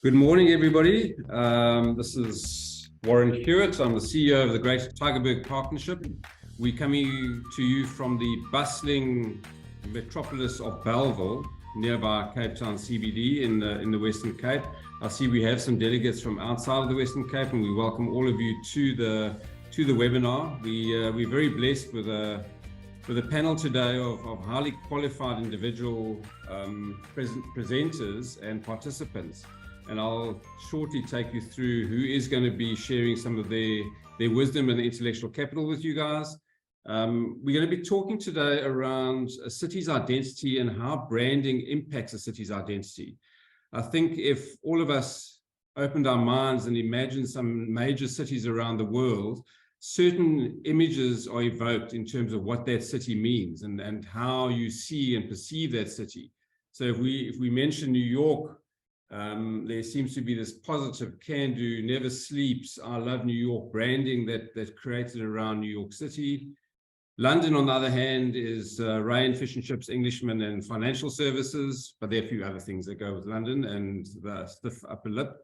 Good morning, everybody. This is Warren Hewitt. I'm the CEO of the Great Tygerberg Partnership. We're coming to you from the bustling metropolis of Bellville, nearby Cape Town CBD in the Western Cape. I see we have some delegates from outside of the Western Cape, and we welcome all of you to the webinar. We're very blessed with a panel today of highly qualified individual presenters and participants. And I'll shortly take you through who is going to be sharing some of their wisdom and intellectual capital with you guys. We're going to be talking today around a city's identity and how branding impacts a city's identity. I think if all of us opened our minds and imagined some major cities around the world, certain images are evoked in terms of what that city means and how you see and perceive that city. So if we mention New York, there seems to be this positive, can-do, never sleeps, I love New York branding that created around New York City. London, on the other hand, is rain, fish and chips, Englishmen, and financial services, but there are a few other things that go with London and the stiff upper lip.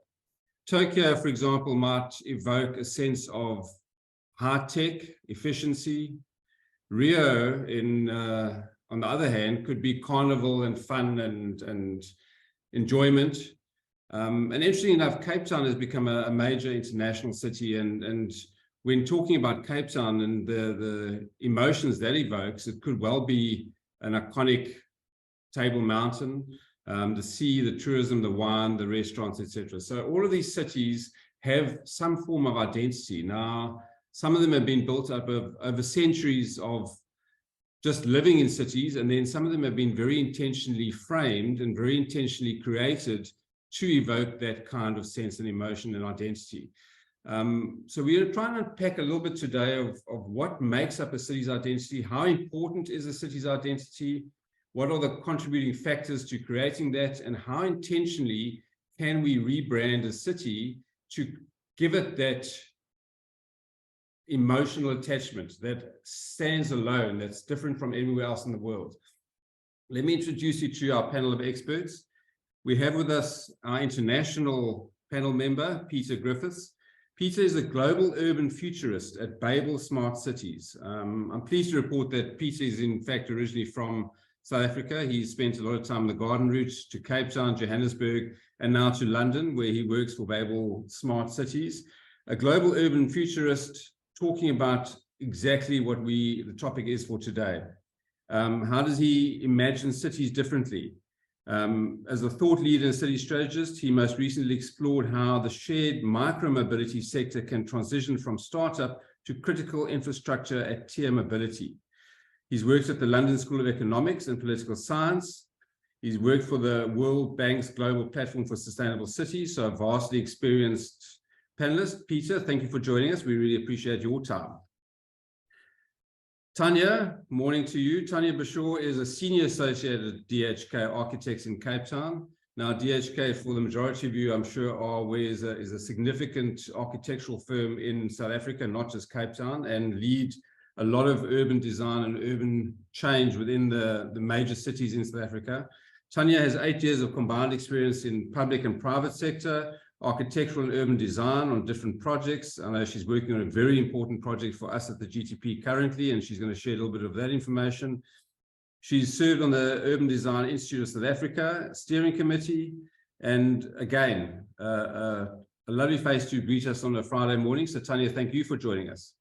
Tokyo, for example, might evoke a sense of high-tech, efficiency. Rio, on the other hand, could be carnival and fun and enjoyment. And interestingly enough, Cape Town has become a major international city, and when talking about Cape Town and the emotions that evokes, it could well be an iconic Table Mountain, the sea, the tourism, the wine, the restaurants, etc. So all of these cities have some form of identity. Now, some of them have been built up over centuries of just living in cities, and then some of them have been very intentionally framed and very intentionally created to evoke that kind of sense and emotion and identity. So we're going to try and unpack a little bit today of what makes up a city's identity, how important is a city's identity, what are the contributing factors to creating that, and how intentionally can we rebrand a city to give it that emotional attachment that stands alone, that's different from everywhere else in the world. Let me introduce you to our panel of experts. We have with us our international panel member, Peter Griffiths. Peter is a global urban futurist at BABLE Smart Cities. I'm pleased to report that Peter is in fact originally from South Africa. He spent a lot of time on the Garden Route to Cape Town, Johannesburg, and now to London, where he works for BABLE Smart Cities. A global urban futurist, talking about exactly what the topic is for today. How does he imagine cities differently? As a thought leader and city strategist, he most recently explored how the shared micro-mobility sector can transition from startup to critical infrastructure at tier mobility. He's worked at the London School of Economics and Political Science. He's worked for the World Bank's Global Platform for Sustainable Cities, so a vastly experienced panelist. Peter, thank you for joining us. We really appreciate your time. Tanya, morning to you. Tanya Busschau is a senior associate at DHK Architects in Cape Town. Now, DHK, for the majority of you, I'm sure are aware, is a significant architectural firm in South Africa, not just Cape Town, and lead a lot of urban design and urban change within the major cities in South Africa. Tanya has 8 years of combined experience in public and private sector, architectural and urban design on different projects. I know she's working on a very important project for us at the GTP currently, and she's going to share a little bit of that information. She's served on the Urban Design Institute of South Africa Steering Committee, and again, a lovely face to greet us on a Friday morning. So Tanya, thank you for joining us.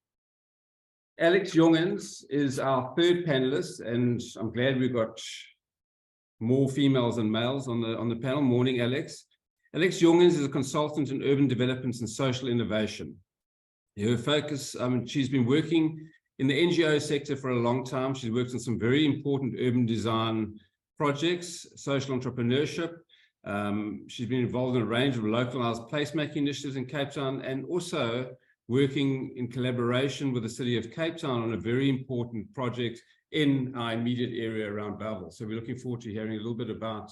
Alex Jongens is our third panelist, and I'm glad we've got more females than males on the panel. Morning, Alex. Alex Jongens is a consultant in urban development and social innovation. Her focus, she's been working in the NGO sector for a long time. She's worked on some very important urban design projects, social entrepreneurship. She's been involved in a range of localized placemaking initiatives in Cape Town, and also working in collaboration with the city of Cape Town on a very important project in our immediate area around BABLE. So we're looking forward to hearing a little bit about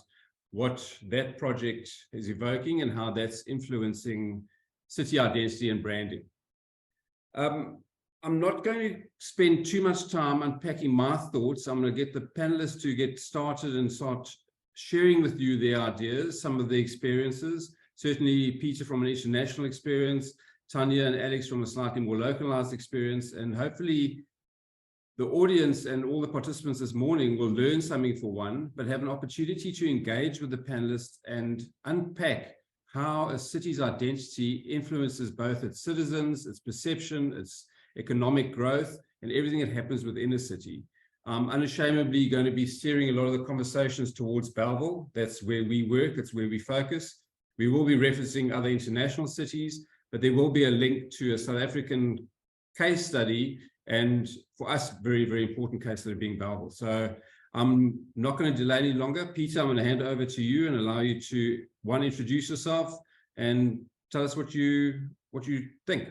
what that project is evoking and how that's influencing city identity and branding. I'm not going to spend too much time unpacking my thoughts. I'm going to get the panelists to get started and start sharing with you their ideas, some of the experiences, certainly Peter from an international experience, Tanya and Alex from a slightly more localized experience, and hopefully the audience and all the participants this morning will learn something for one, but have an opportunity to engage with the panelists and unpack how a city's identity influences both its citizens, its perception, its economic growth, and everything that happens within a city. I'm unashamedly going to be steering a lot of the conversations towards BABLE. That's where we work, that's where we focus. We will be referencing other international cities, but there will be a link to a South African case study, and for us, very, very important case study being BABLE. So I'm not going to delay any longer. Peter, I'm going to hand over to you and allow you to, one, introduce yourself and tell us what you think.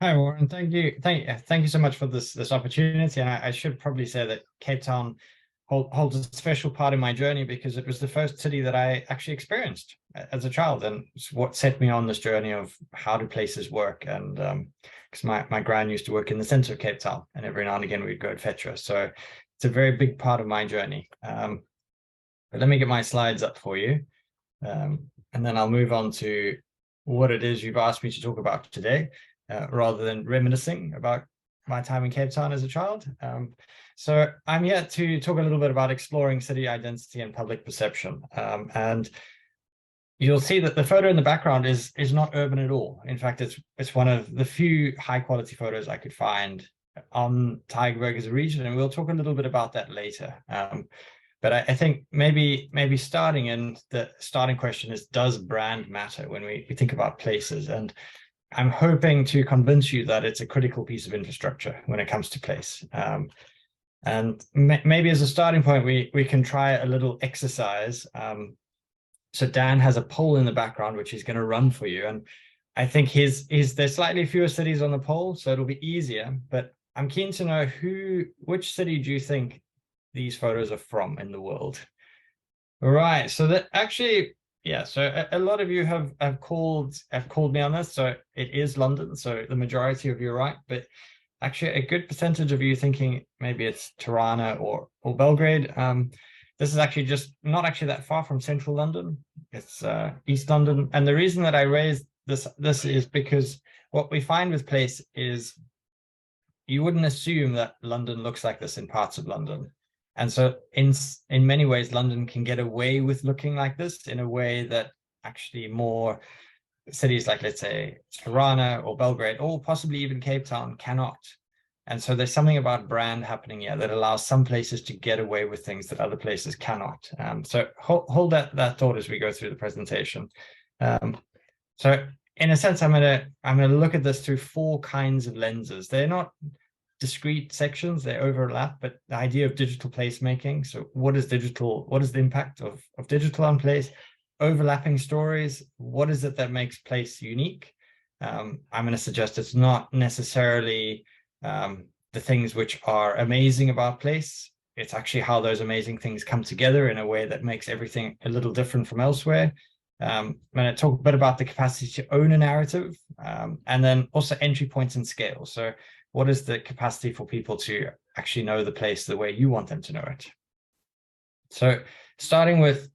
Hi, Warren. Thank you so much for this opportunity. And I should probably say that Cape Town holds a special part in my journey because it was the first city that I actually experienced as a child, and it's what set me on this journey of how do places work. And because my gran used to work in the center of Cape Town, and every now and again we'd go and fetch her. So it's a very big part of my journey. But let me get my slides up for you, and then I'll move on to what it is you've asked me to talk about today. Rather than reminiscing about my time in Cape Town as a child. So I'm here to talk a little bit about exploring city identity and public perception. And you'll see that the photo in the background is not urban at all. In fact, it's one of the few high quality photos I could find on Tygerberg as a region, and we'll talk a little bit about that later. But I think maybe the starting question is, does brand matter when we think about places? And I'm hoping to convince you that it's a critical piece of infrastructure when it comes to place. And maybe as a starting point, we can try a little exercise. So Dan has a poll in the background, which he's going to run for you. And I think there's slightly fewer cities on the poll, so it'll be easier. But I'm keen to know which city do you think these photos are from in the world? All right, so that actually, yeah, so a lot of you have called me on this. So it is London. So the majority of you are right, but actually a good percentage of you thinking maybe it's Tirana or Belgrade. This is actually just not actually that far from central London. It's East London. And the reason that I raised this is because what we find with place is you wouldn't assume that London looks like this in parts of London. And so in many ways, London can get away with looking like this in a way that actually more cities like, let's say, Tirana or Belgrade, or possibly even Cape Town cannot. And so there's something about brand happening here that allows some places to get away with things that other places cannot. So hold that thought as we go through the presentation. So in a sense, I'm gonna look at this through four kinds of lenses. They're not discrete sections, they overlap, but the idea of digital placemaking. So what is the impact of digital on place? Overlapping stories, what is it that makes place unique? I'm going to suggest it's not necessarily the things which are amazing about place. It's actually how those amazing things come together in a way that makes everything a little different from elsewhere. I'm going to talk a bit about the capacity to own a narrative, and then also entry points and scale. So what is the capacity for people to actually know the place the way you want them to know it? So starting with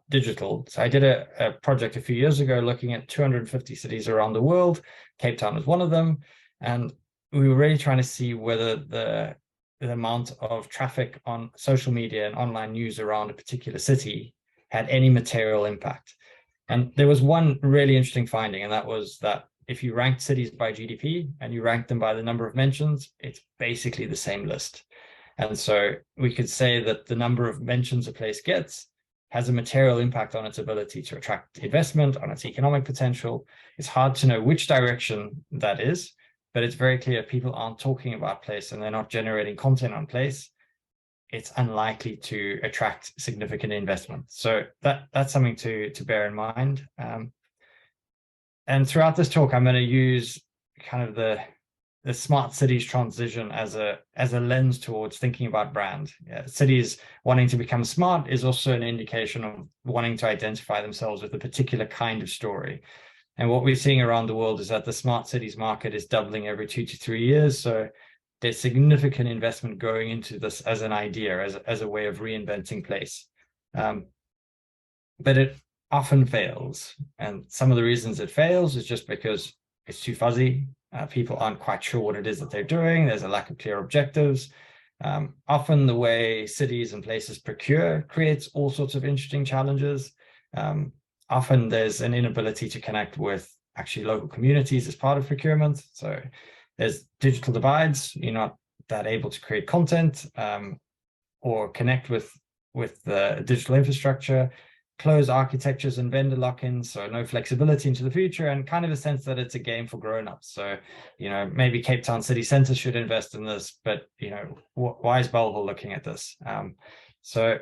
digital. So I did a project a few years ago looking at 250 cities around the world. Cape Town was one of them. And we were really trying to see whether the amount of traffic on social media and online news around a particular city had any material impact. And there was one really interesting finding, and that was that if you ranked cities by GDP and you ranked them by the number of mentions, it's basically the same list. And so we could say that the number of mentions a place gets has a material impact on its ability to attract investment, on its economic potential. It's hard to know which direction that is, but it's very clear people aren't talking about place and they're not generating content on place. It's unlikely to attract significant investment. So that's something to bear in mind. And throughout this talk, I'm going to use kind of the smart cities transition as a lens towards thinking about brand. Yeah, cities wanting to become smart is also an indication of wanting to identify themselves with a particular kind of story. And what we're seeing around the world is that the smart cities market is doubling every 2 to 3 years. So there's significant investment going into this as an idea, as a way of reinventing place. But often fails. And some of the reasons it fails is just because it's too fuzzy. People aren't quite sure what it is that they're doing. There's a lack of clear objectives. Often the way cities and places procure creates all sorts of interesting challenges. Often there's an inability to connect with actually local communities as part of procurement. So there's digital divides. You're not that able to create content or connect with the digital infrastructure, closed architectures and vendor lock-ins, so no flexibility into the future, and kind of a sense that it's a game for grown-ups. So, maybe Cape Town city centre should invest in this, but, why is BABLE looking at this? So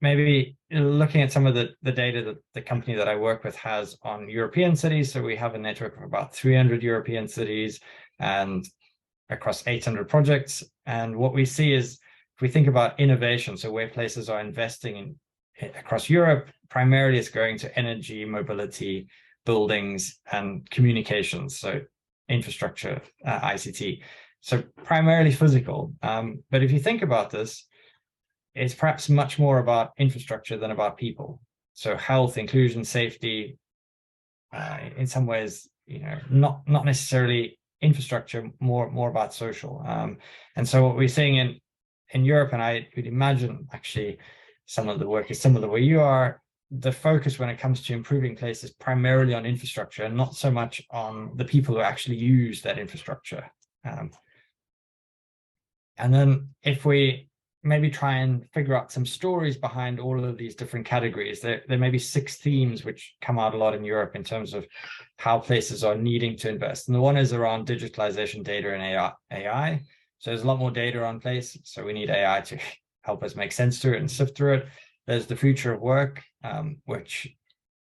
maybe looking at some of the data that the company that I work with has on European cities. So we have a network of about 300 European cities and across 800 projects. And what we see is, if we think about innovation, so where places are investing in across Europe, primarily it's going to energy, mobility, buildings, and communications, so infrastructure, ICT. So primarily physical. But if you think about this, it's perhaps much more about infrastructure than about people. So health, inclusion, safety, in some ways, not necessarily infrastructure, more about social. And so what we're seeing in Europe, and I would imagine actually some of the work is similar where you are, the focus when it comes to improving places primarily on infrastructure and not so much on the people who actually use that infrastructure. And then if we maybe try and figure out some stories behind all of these different categories, there may be 6 themes which come out a lot in Europe in terms of how places are needing to invest. And the one is around digitalization, data, and AI. So there's a lot more data on place, so we need AI to help us make sense to it and sift through it. There's the future of work, which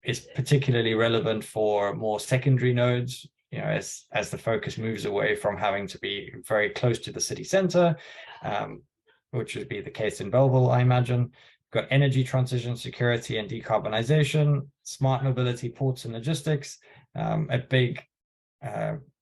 is particularly relevant for more secondary nodes, as the focus moves away from having to be very close to the city center, which would be the case in BABLE, I imagine. We've got energy transition, security, and decarbonization, smart mobility, ports, and logistics. A big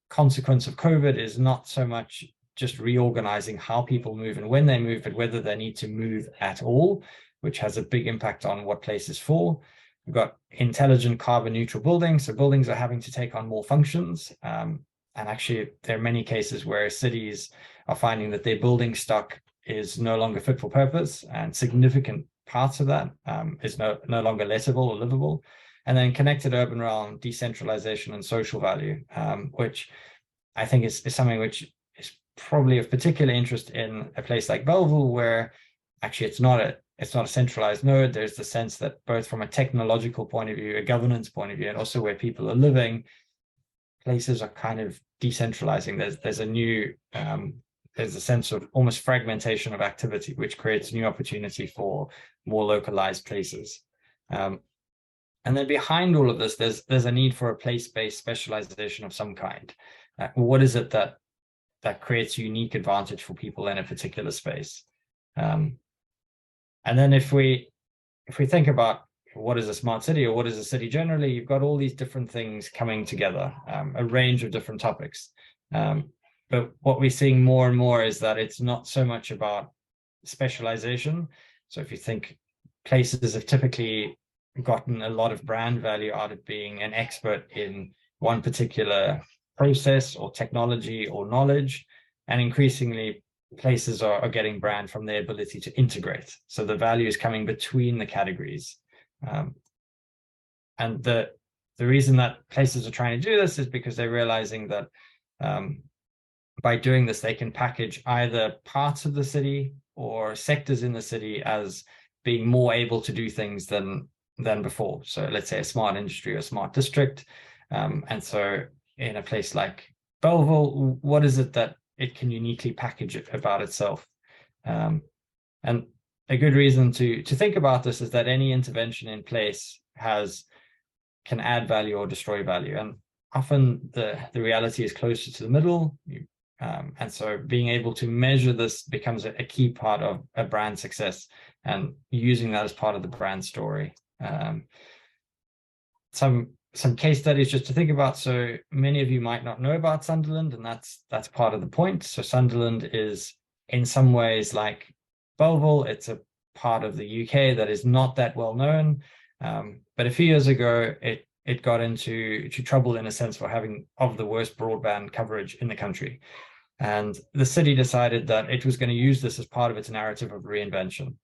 consequence of COVID is not so much just reorganizing how people move and when they move, but whether they need to move at all, which has a big impact on what places fall. We've got intelligent carbon neutral buildings. So buildings are having to take on more functions. And actually, there are many cases where cities are finding that their building stock is no longer fit for purpose, and significant parts of that is no longer lettable or livable. And then connected urban realm, decentralization, and social value, which I think is something which is probably of particular interest in a place like BABLE, where actually it's not a centralized node. There's the sense that both from a technological point of view, a governance point of view, and also where people are living, places are kind of decentralizing. There's a sense of almost fragmentation of activity, which creates new opportunity for more localized places. And then behind all of this, there's a need for a place-based specialization of some kind. What is it that creates unique advantage for people in a particular space? And then if we think about what is a smart city or what is a city generally, you've got all these different things coming together, a range of different topics. But what we're seeing more and more is that it's not so much about specialization. So if you think, places have typically gotten a lot of brand value out of being an expert in one particular process or technology or knowledge, and increasingly places are getting brand from their ability to integrate. So the value is coming between the categories. And the reason that places are trying to do this is because they're realizing that by doing this, they can package either parts of the city or sectors in the city as being more able to do things than before. So let's say a smart industry or a smart district. And so in a place like BABLE, what is it that it can uniquely package it about itself? And a good reason to think about this is that any intervention in place can add value or destroy value. And often the reality is closer to the middle. And so being able to measure this becomes a key part of a brand success, and using that as part of the brand story. Some case studies just to think about. So many of you might not know about Sunderland, and that's part of the point. So Sunderland is in some ways like BABLE. It's a part of the UK that is not that well known. But a few years ago, it got into trouble in a sense for having of the worst broadband coverage in the country. And the city decided that it was going to use this as part of its narrative of reinvention.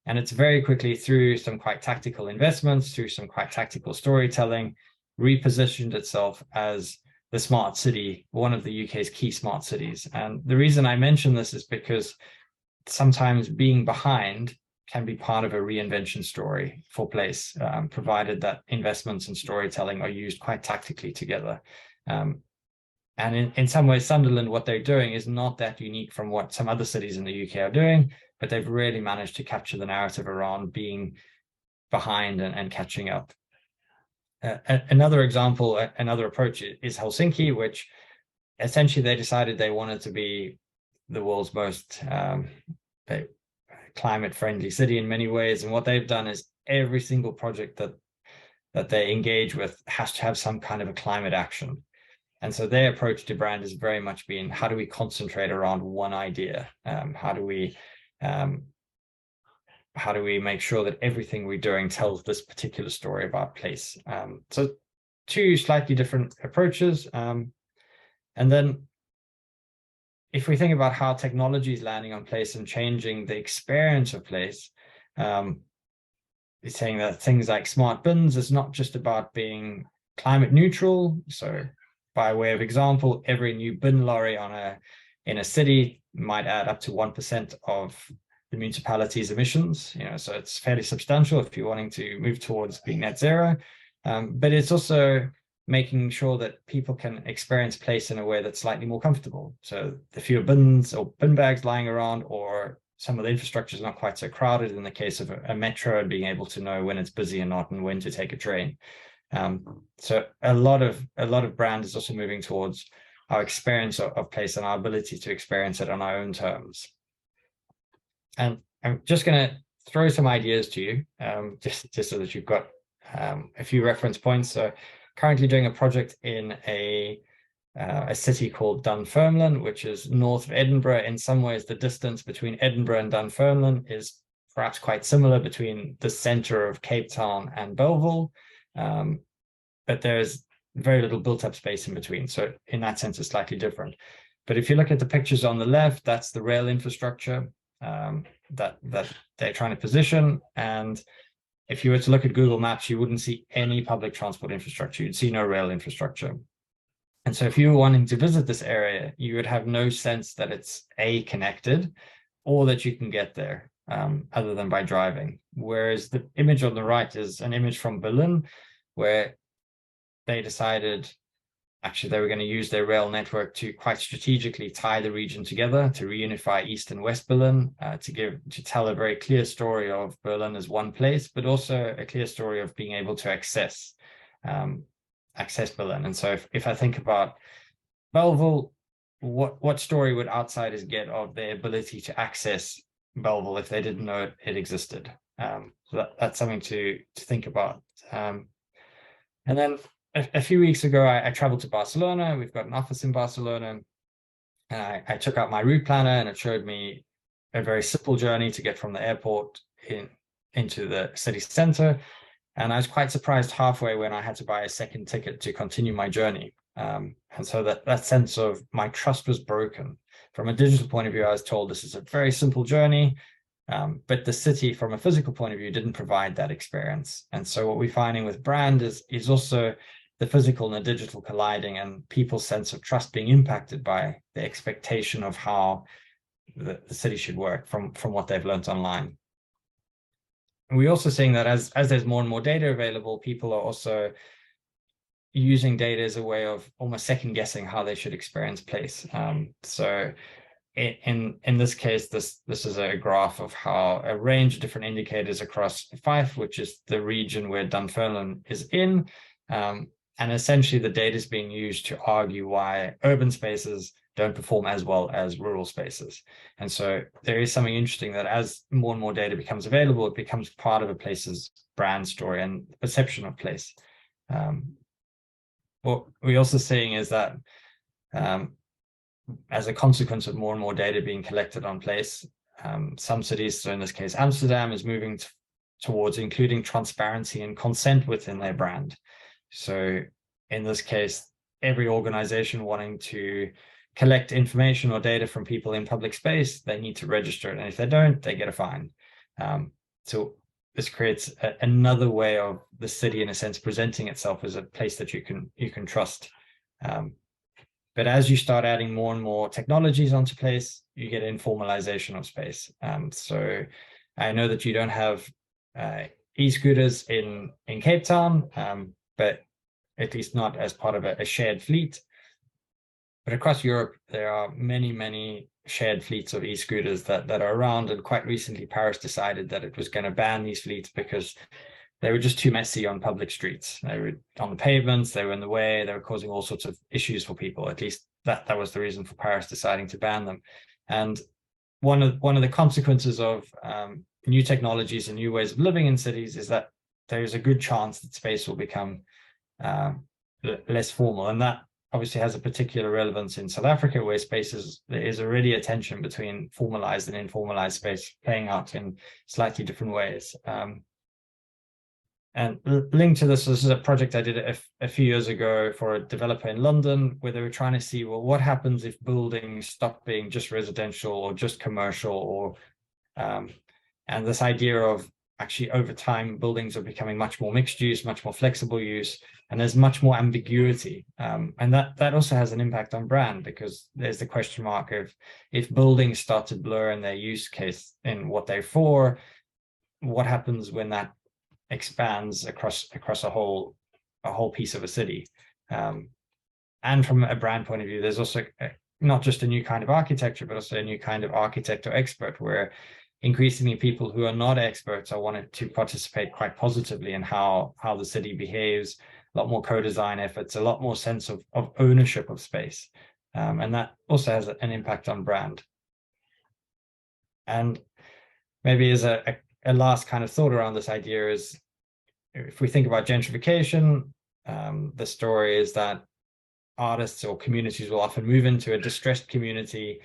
And it's very quickly, through some quite tactical investments, through some quite tactical storytelling, repositioned itself as the smart city, one of the UK's key smart cities. And the reason I mention this is because sometimes being behind can be part of a reinvention story for place, provided that investments and storytelling are used quite tactically together. And in some ways, Sunderland, what they're doing is not that unique from what some other cities in the UK are doing, but they've really managed to capture the narrative around being behind and catching up. Another example, another approach is Helsinki, which essentially they decided they wanted to be the world's most climate-friendly city in many ways. And what they've done is every single project that they engage with has to have some kind of a climate action. And so their approach to brand has very much been, how do we concentrate around one idea? How do we make sure that everything we're doing tells this particular story about place? So two slightly different approaches. And then if we think about how technology is landing on place and changing the experience of place, it's saying that things like smart bins is not just about being climate neutral. So by way of example, every new bin lorry in a city might add up to 1% of the municipality's emissions, so it's fairly substantial if you're wanting to move towards being net zero. But it's also making sure that people can experience place in a way that's slightly more comfortable. So the fewer bins or bin bags lying around, or some of the infrastructure is not quite so crowded in the case of a metro, and being able to know when it's busy and not, and when to take a train. So a lot of brand is also moving towards our experience of place and our ability to experience it on our own terms. And I'm just going to throw some ideas to you, just so that you've got a few reference points. So currently doing a project in a city called Dunfermline, which is north of Edinburgh. In some ways, the distance between Edinburgh and Dunfermline is perhaps quite similar between the center of Cape Town and Bellville. But there's very little built up space in between. So in that sense, it's slightly different. But if you look at the pictures on the left, that's the rail infrastructure that they're trying to position. And if you were to look at Google Maps, you wouldn't see any public transport infrastructure. You'd see no rail infrastructure. And so if you were wanting to visit this area, you would have no sense that it's connected, or that you can get there other than by driving. Whereas the image on the right is an image from Berlin, where they decided actually they were going to use their rail network to quite strategically tie the region together, to reunify East and West Berlin, to tell a very clear story of Berlin as one place, but also a clear story of being able to access Berlin. And so if I think about Belleville, what story would outsiders get of their ability to access Belleville if they didn't know it existed? So that's something to think about. And then a few weeks ago, I traveled to Barcelona. We've got an office in Barcelona. And I took out my route planner, and it showed me a very simple journey to get from the airport into the city center. And I was quite surprised halfway when I had to buy a second ticket to continue my journey. And so that sense of my trust was broken. From a digital point of view, I was told this is a very simple journey, but the city from a physical point of view didn't provide that experience. And so what we're finding with brand is also the physical and the digital colliding, and people's sense of trust being impacted by the expectation of how the city should work from what they've learned online. And we're also seeing that as there's more and more data available, people are also using data as a way of almost second guessing how they should experience place. So in this case, this is a graph of how a range of different indicators across Fife, which is the region where Dunfermline is in. And essentially the data is being used to argue why urban spaces don't perform as well as rural spaces. And so there is something interesting that as more and more data becomes available, it becomes part of a place's brand story and perception of place. What we're also seeing is that as a consequence of more and more data being collected on place, some cities, so in this case Amsterdam, is moving towards including transparency and consent within their brand. So in this case, every organization wanting to collect information or data from people in public space, they need to register it. And if they don't, they get a fine. So this creates another way of the city, in a sense, presenting itself as a place that you can trust. But as you start adding more and more technologies onto place, you get informalization of space. So I know that you don't have e-scooters in Cape Town, but at least not as part of a shared fleet. But across Europe, there are many, many shared fleets of e-scooters that are around. And quite recently, Paris decided that it was going to ban these fleets because they were just too messy on public streets. They were on the pavements, they were in the way, they were causing all sorts of issues for people. At least that was the reason for Paris deciding to ban them. And one of the consequences of new technologies and new ways of living in cities is that there's a good chance that space will become less formal. And that obviously has a particular relevance in South Africa, where there is already a tension between formalized and informalized space playing out in slightly different ways. And linked to this is a project I did a few years ago for a developer in London, where they were trying to see, well, what happens if buildings stop being just residential or just commercial, or and this idea of actually over time buildings are becoming much more mixed use, much more flexible use, and there's much more ambiguity. And that also has an impact on brand, because there's the question mark of, if buildings start to blur in their use case in what they're for, what happens when that expands across a whole piece of a city. And from a brand point of view, there's also not just a new kind of architecture, but also a new kind of architect or expert, where increasingly people who are not experts are wanting to participate quite positively in how the city behaves, a lot more co-design efforts, a lot more sense of ownership of space. And that also has an impact on brand. And maybe as a last kind of thought around this idea is, if we think about gentrification, the story is that artists or communities will often move into a distressed community.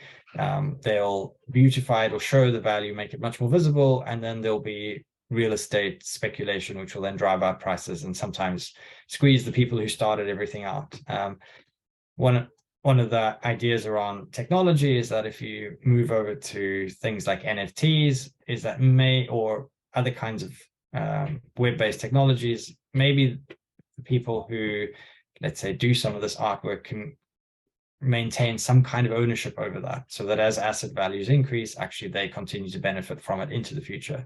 They'll beautify it or show the value, make it much more visible, and then there'll be real estate speculation, which will then drive up prices and sometimes squeeze the people who started everything out. One of the ideas around technology is that if you move over to things like NFTs, is that or other kinds of web-based technologies, maybe the people who, let's say, do some of this artwork can maintain some kind of ownership over that, so that as asset values increase, actually they continue to benefit from it into the future.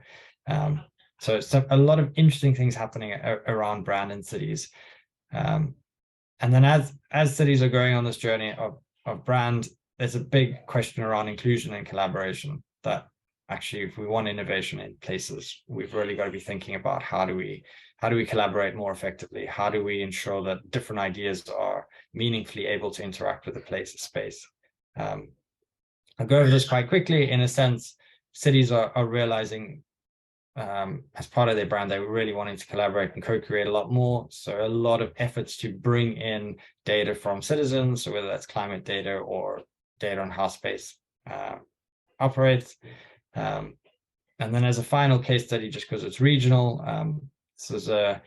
So a lot of interesting things happening around brand in cities. And then as cities are going on this journey of brand, there's a big question around inclusion and collaboration, that actually, if we want innovation in places, we've really got to be thinking about how do we collaborate more effectively? How do we ensure that different ideas are meaningfully able to interact with the place of space? I'll go over this quite quickly. In a sense, cities are realizing, as part of their brand, they were really wanting to collaborate and co-create a lot more. So a lot of efforts to bring in data from citizens, so whether that's climate data or data on how space operates. And then as a final case study, just because it's regional, this is a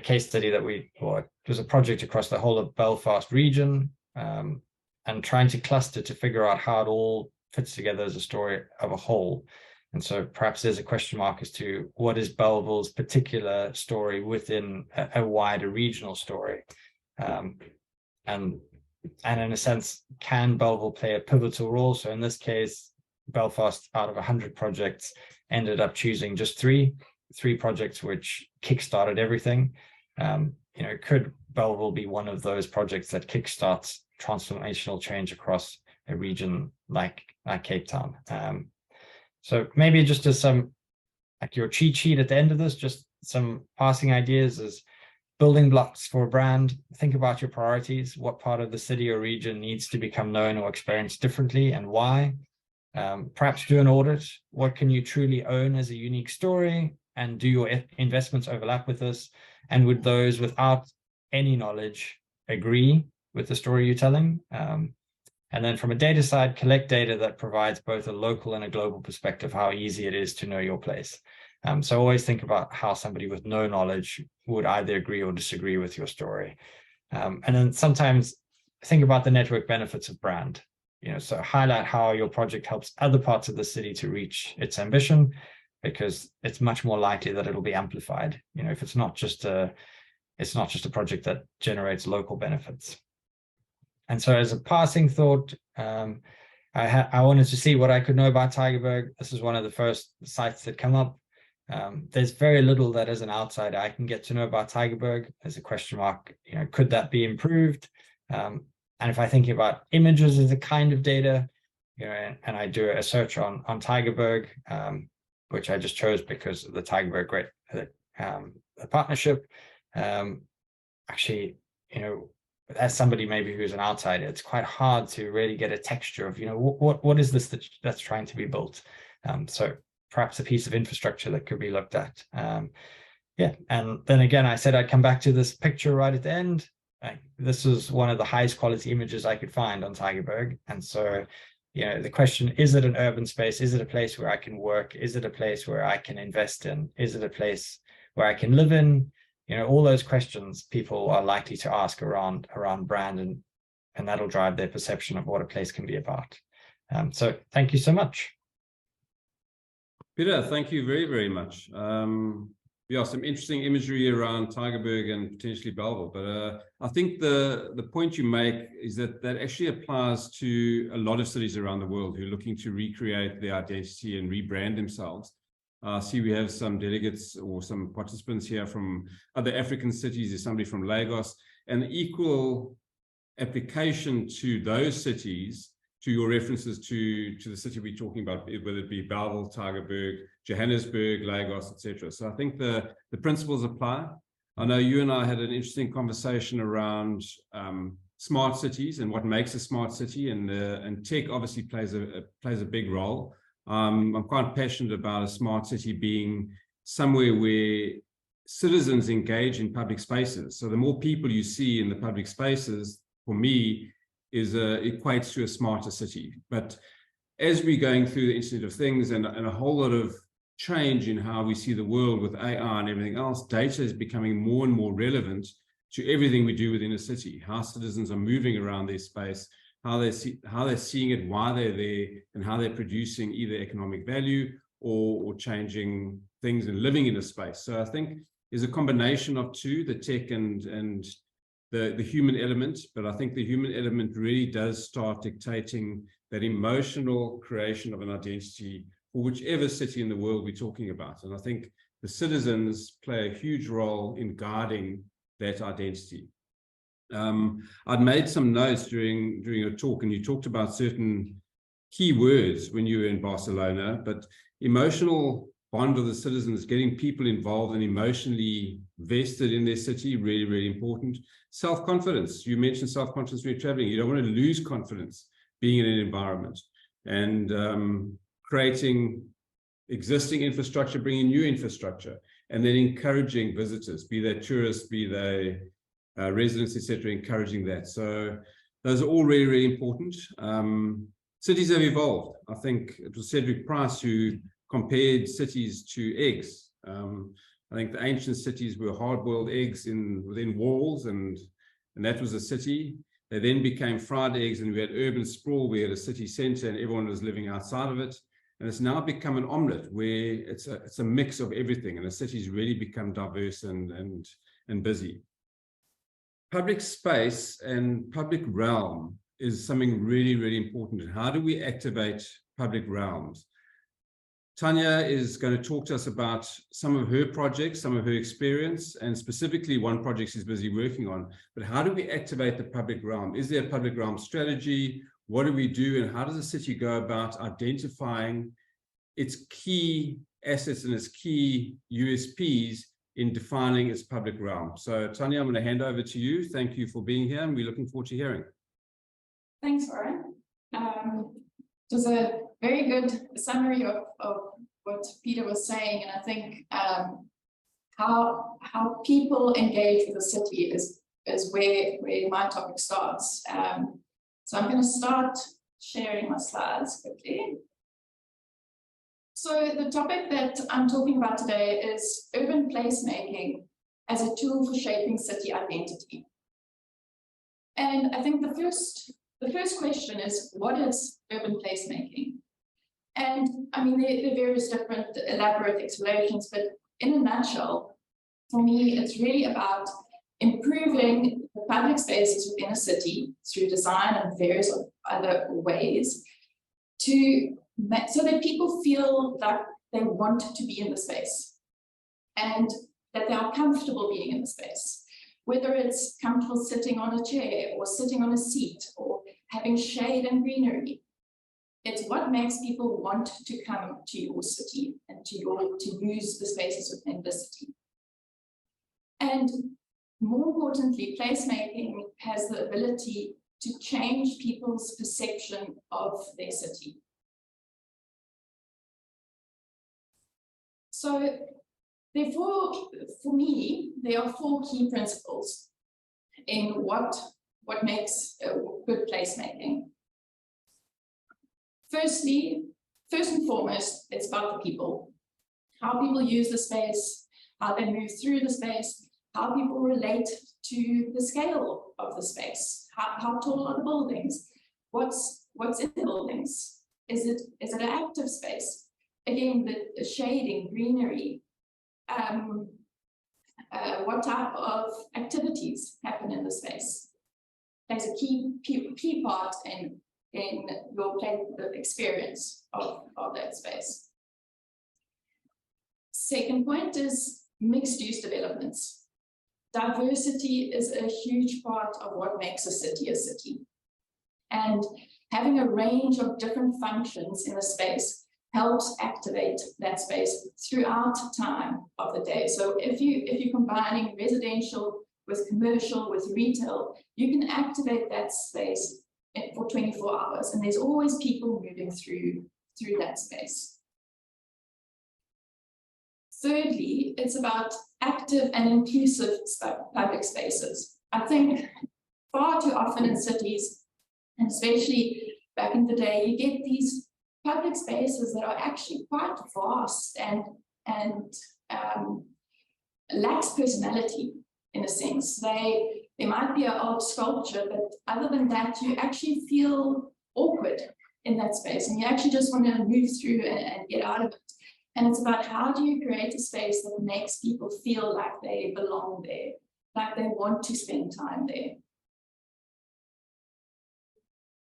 case study that it was a project across the whole of Belfast region, and trying to cluster to figure out how it all fits together as a story of a whole. And so perhaps there's a question mark as to what is Bellville's particular story within a wider regional story. And in a sense, can Bellville play a pivotal role? So in this case, Belfast, out of 100 projects, ended up choosing just three projects which kickstarted everything. Could Bellville be one of those projects that kickstarts transformational change across a region like Cape Town? So maybe just as some, like your cheat sheet at the end of this, just some passing ideas as building blocks for a brand. Think about your priorities. What part of the city or region needs to become known or experienced differently, and why? Perhaps do an audit. What can you truly own as a unique story? And do your investments overlap with this? And would those without any knowledge agree with the story you're telling? And then from a data side, collect data that provides both a local and a global perspective, how easy it is to know your place. So always think about how somebody with no knowledge would either agree or disagree with your story. And then sometimes think about the network benefits of brand. So highlight how your project helps other parts of the city to reach its ambition, because it's much more likely that it'll be amplified. If it's not just a project that generates local benefits. And so as a passing thought, I wanted to see what I could know about Tygerberg. This is one of the first sites that come up. There's very little that as an outsider I can get to know about Tygerberg. There's a question mark, could that be improved? And if I think about images as a kind of data, and I do a search on Tygerberg, which I just chose because of the Tygerberg the partnership. Actually, as somebody maybe who's an outsider, it's quite hard to really get a texture of, what is this that's trying to be built? So perhaps a piece of infrastructure that could be looked at. Yeah, and then again, I said I'd come back to this picture right at the end. This is one of the highest quality images I could find on Tygerberg. And so, the question, is it an urban space? Is it a place where I can work? Is it a place where I can invest in? Is it a place where I can live in? All those questions people are likely to ask around brand, and that'll drive their perception of what a place can be about. So thank you so much. Peter, thank you very, very much. Yeah, some interesting imagery around Tygerberg and potentially BABLE, but I think the point you make is that actually applies to a lot of cities around the world who are looking to recreate their identity and rebrand themselves. See, we have some delegates or some participants here from other African cities. There's somebody from Lagos, and the equal application to those cities, to your references to the city we're talking about, whether it be BABLE, Tygerberg, Johannesburg, Lagos, etc. So I think the principles apply. I know you and I had an interesting conversation around smart cities and what makes a smart city, and tech obviously plays a big role. I'm quite passionate about a smart city being somewhere where citizens engage in public spaces. So the more people you see in the public spaces, for me, equates to a smarter city. But as we're going through the Internet of Things and a whole lot of change in how we see the world with AI and everything else, data is becoming more and more relevant to everything we do within a city. How citizens are moving around their space, how they're seeing it, why they're there, and how they're producing either economic value or changing things and living in a space. So I think there's a combination of two, the tech and the human element, but I think the human element really does start dictating that emotional creation of an identity for whichever city in the world we're talking about. And I think the citizens play a huge role in guiding that identity. I'd made some notes during your talk, and you talked about certain key words when you were in Barcelona, but emotional bond with the citizens, getting people involved and emotionally vested in their city, really, really important. Self-confidence. You mentioned self-confidence when you're traveling. You don't want to lose confidence being in an environment, and creating existing infrastructure, bringing new infrastructure, and then encouraging visitors, be they tourists, be they residents, etc., encouraging that. So those are all really, really important. Cities have evolved. I think it was Cedric Price who compared cities to eggs. I think the ancient cities were hard-boiled eggs within walls, and that was a city. They then became fried eggs, and we had urban sprawl. We had a city center, and everyone was living outside of it. And it's now become an omelette where it's a mix of everything, and the city's really become diverse and busy. Public space and public realm is something really, really important. And how do we activate public realms? Tanya is going to talk to us about some of her projects, some of her experience, and specifically one project she's busy working on. But how do we activate the public realm? Is there a public realm strategy? What do we do? And how does the city go about identifying its key assets and its key USPs in defining its public realm? So Tanya, I'm going to hand over to you. Thank you for being here, and we're looking forward to hearing. Thanks, Warren. It was a very good summary of what Peter was saying, and I think how people engage with the city is where my topic starts. So I'm going to start sharing my slides quickly. So the topic that I'm talking about today is urban placemaking as a tool for shaping city identity. And I think the first question is, what is urban placemaking? And I mean, there are various different elaborate explanations, but in a nutshell, for me, it's really about improving the public spaces within a city through design and various other ways so that people feel that they want to be in the space and that they are comfortable being in the space, whether it's comfortable sitting on a chair or sitting on a seat or having shade and greenery. It's what makes people want to come to your city and to use the spaces within the city. And more importantly, placemaking has the ability to change people's perception of their city. So therefore, for me, there are 4 key principles in what makes good placemaking. Firstly, first and foremost, it's about the people. How people use the space, how they move through the space, how people relate to the scale of the space. How tall are the buildings? What's in the buildings? Is it an active space? Again, the shading, greenery, what type of activities happen in the space plays a key part in the experience of that space. Second point is mixed-use developments. Diversity is a huge part of what makes a city a city. And having a range of different functions in a space helps activate that space throughout time of the day. So if you're combining residential with commercial, with retail, you can activate that space for 24 hours, and there's always people moving through that space. Thirdly, it's about active and inclusive public spaces. I think far too often in cities, and especially back in the day, you get these public spaces that are actually quite vast and lacks personality in a sense. They might be an old sculpture, but other than that, you actually feel awkward in that space, and you actually just want to move through and get out of it. And it's about how do you create a space that makes people feel like they belong there, like they want to spend time there.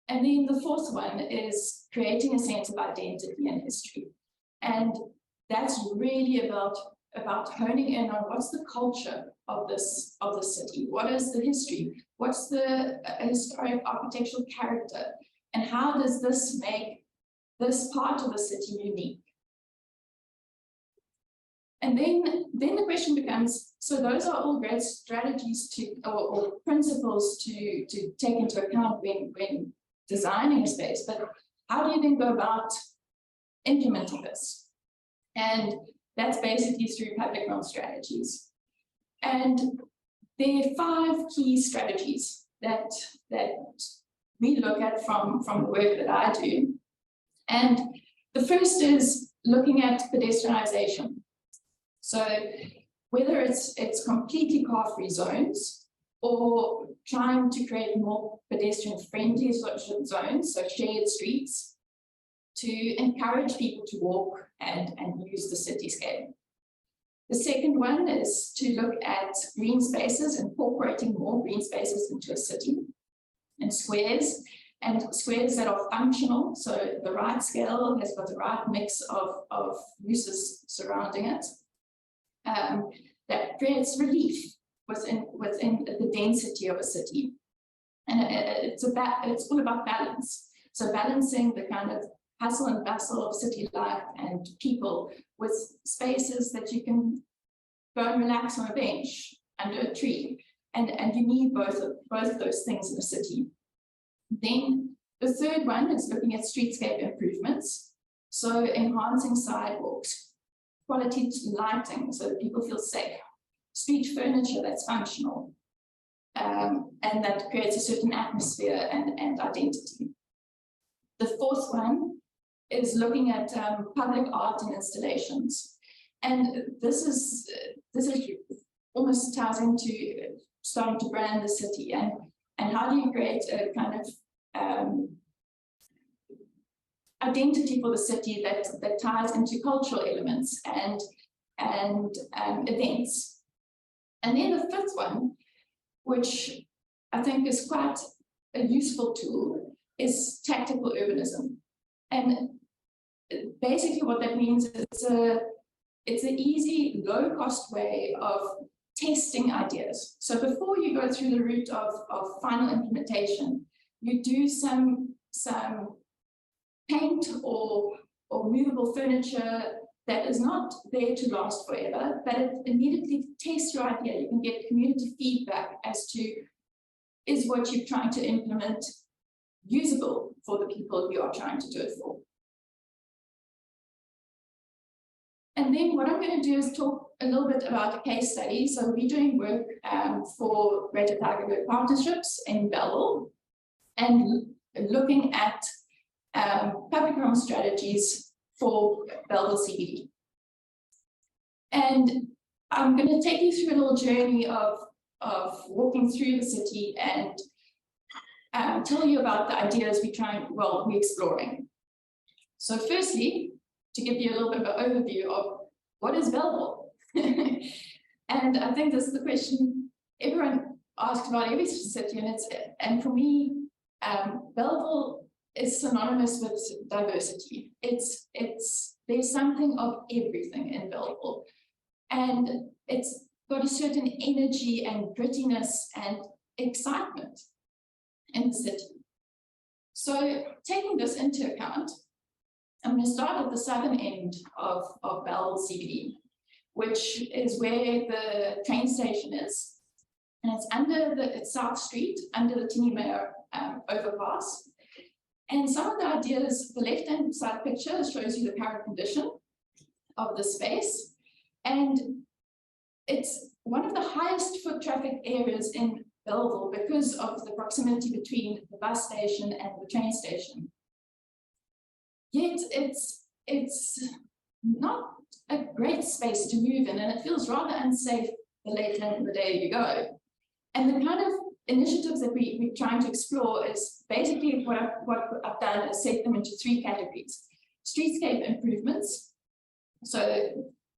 And then the fourth one is creating a sense of identity and history. And that's really about honing in on what's the culture of the city, what is the history, what's the historic architectural character, and how does this make this part of the city unique? And then the question becomes, so those are all great strategies or principles to take into account when designing a space, but how do you then go about implementing this? And that's basically through public realm strategies. And there are 5 key strategies that we look at from the work that I do. And the first is looking at pedestrianization. So whether it's completely car-free zones or trying to create more pedestrian-friendly zones, so shared streets, to encourage people to walk and use the cityscape. The second one is to look at green spaces, incorporating more green spaces into a city, and squares that are functional, so the right scale has got the right mix of uses surrounding it. That creates relief within the density of a city. And it's all about balance. So balancing the kind of hustle and bustle of city life and people with spaces that you can go and relax on a bench under a tree. And you need both of those things in a city. Then the third one is looking at streetscape improvements. So enhancing sidewalks, quality lighting so that people feel safe, street furniture that's functional, and that creates a certain atmosphere and identity. The fourth one is looking at public art and installations. And this is almost ties into starting to brand the city, and how do you create a kind of identity for the city that ties into cultural elements and events. And then the fifth one, which I think is quite a useful tool, is tactical urbanism. And basically what that means is it's an easy, low-cost way of testing ideas. So before you go through the route of final implementation, you do some paint or movable furniture that is not there to last forever, but it immediately tests your idea. You can get community feedback as to, is what you're trying to implement usable for the people you are trying to do it for? And then what I'm going to do is talk a little bit about a case study. So we're doing work for Greater Tygerberg Partnerships in BABLE, and looking at public realm strategies for bellville CBD. And I'm going to take you through a little journey of walking through the city and tell you about the ideas we're exploring. So firstly, to give you a little bit of an overview of what is bellville. And I think this is the question everyone asks about every city, and for me, bellville is synonymous with diversity. There's something of everything in bellville, and it's got a certain energy and grittiness and excitement in the city. So taking this into account, I'm going to start at the southern end of BABLE CBD, which is where the train station is. And it's under it's South Street, under the Tiny Mayor overpass. And some of the ideas, the left-hand side picture shows you the current condition of the space. And it's one of the highest foot traffic areas in Bellville because of the proximity between the bus station and the train station. Yet it's not a great space to move in, and it feels rather unsafe the later in the day you go. And the kind of initiatives that we're trying to explore is basically what I've done is set them into three categories. Streetscape improvements. So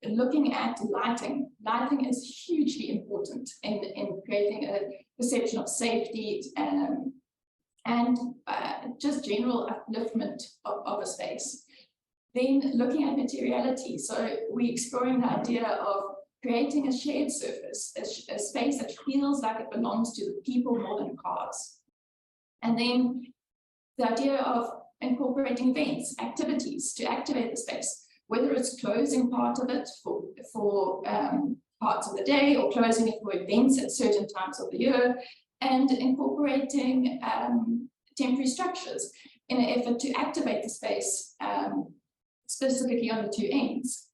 looking at lighting. Lighting is hugely important in creating a perception of safety and just general upliftment of a space. Then looking at materiality. So we're exploring the idea of creating a shared surface, a space that feels like it belongs to the people more than cars. And then the idea of incorporating events, activities to activate the space, whether it's closing part of it for parts of the day or closing it for events at certain times of the year, and incorporating temporary structures in an effort to activate the space, specifically on the two ends.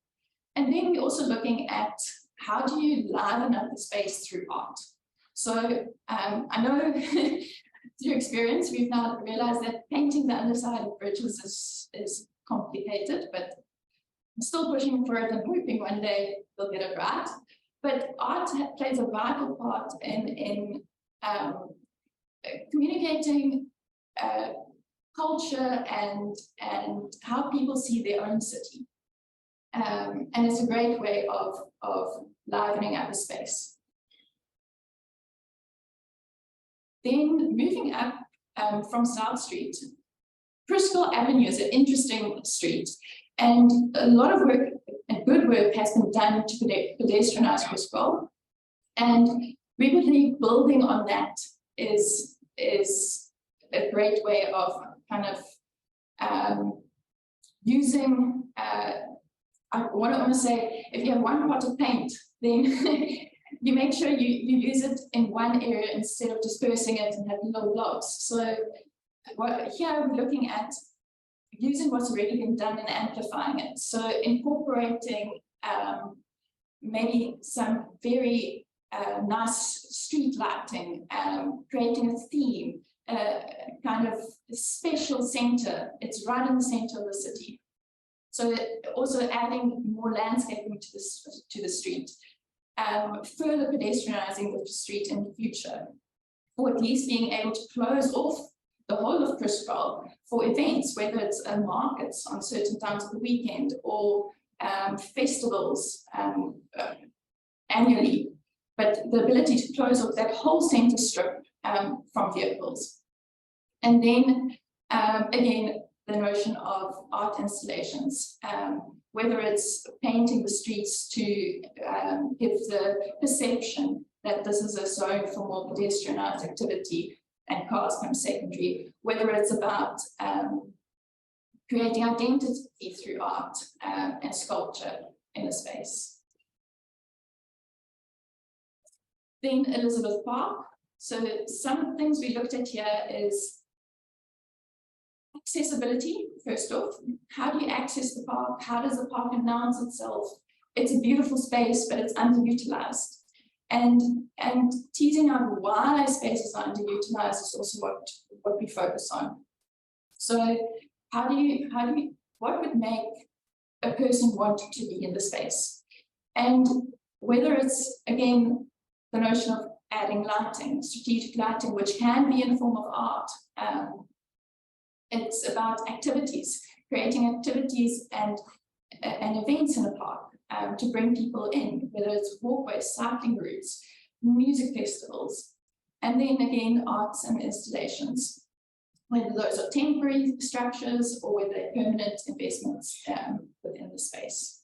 And then we're also looking at how do you liven up the space through art. So I know through experience, we've now realized that painting the underside of bridges is complicated, but I'm still pushing for it and hoping one day they'll get it right. But art plays a vital part in communicating culture and how people see their own city. And it's a great way of livening up a space. Then moving up from South Street, Bristol Avenue is an interesting street, and a lot of work and good work has been done to pedestrianize Bristol. And we believe building on that is a great way of kind of using I want to say, if you have one pot of paint, then you make sure you use it in one area instead of dispersing it and having little blobs. So here we're looking at using what's already been done and amplifying it. So incorporating maybe some very nice street lighting, creating a theme, kind of special center. It's right in the center of the city. So also adding more landscaping to the street, further pedestrianizing the street in the future, or at least being able to close off the whole of Busschau for events, whether it's markets on certain times of the weekend or festivals annually, but the ability to close off that whole center strip from vehicles. And then again, the notion of art installations, whether it's painting the streets to give the perception that this is a zone for more pedestrianized activity and cars come secondary, whether it's about creating identity through art and sculpture in a space. Then Elizabeth Park. So some of the things we looked at here is accessibility, first off. How do you access the park? How does the park announce itself? It's a beautiful space, but it's underutilized. And teasing out why spaces are underutilized is also what we focus on. So what would make a person want to be in the space? And whether it's, again, the notion of adding lighting, strategic lighting, which can be in the form of art. It's about activities, creating activities and events in a park to bring people in, whether it's walkways, cycling routes, music festivals, and then again, arts and installations, whether those are temporary structures or whether they're permanent investments within the space.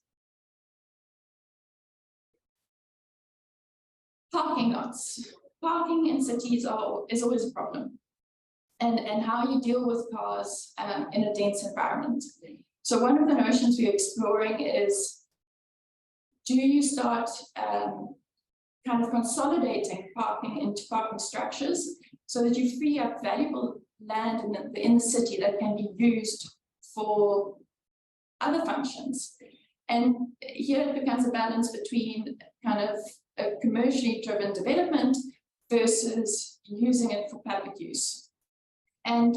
Parking lots. Parking in cities is always a problem. And how you deal with cars in a dense environment. So one of the notions we're exploring is, do you start kind of consolidating parking into parking structures so that you free up valuable land in the city that can be used for other functions? And here it becomes a balance between kind of a commercially driven development versus using it for public use. And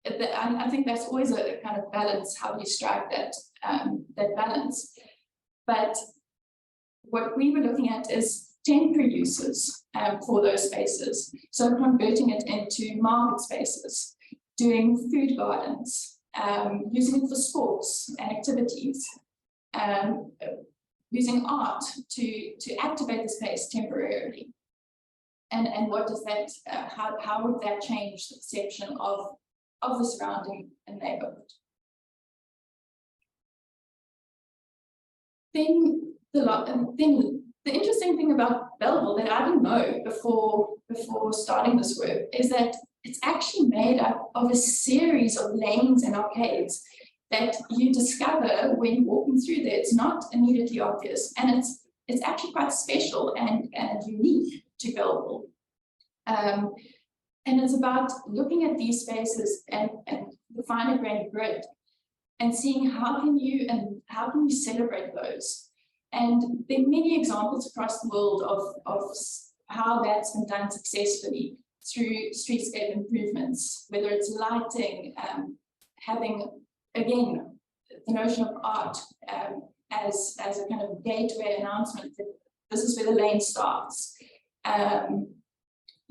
I think that's always a kind of balance, how you strike that balance. But what we were looking at is temporary uses for those spaces. So converting it into market spaces, doing food gardens, using it for sports and activities, using art to activate the space temporarily. And what does that, how would that change the perception of the surrounding neighborhood? Then the interesting thing about Bellville that I didn't know before starting this work is that it's actually made up of a series of lanes and arcades that you discover when you're walking through there. It's not immediately obvious, and it's actually quite special and unique to Bellville. And it's about looking at these spaces and the finer grained grid and seeing how can you celebrate those. And there are many examples across the world of how that's been done successfully through streetscape improvements, whether it's lighting, having, again, the notion of art as a kind of gateway announcement that this is where the lane starts.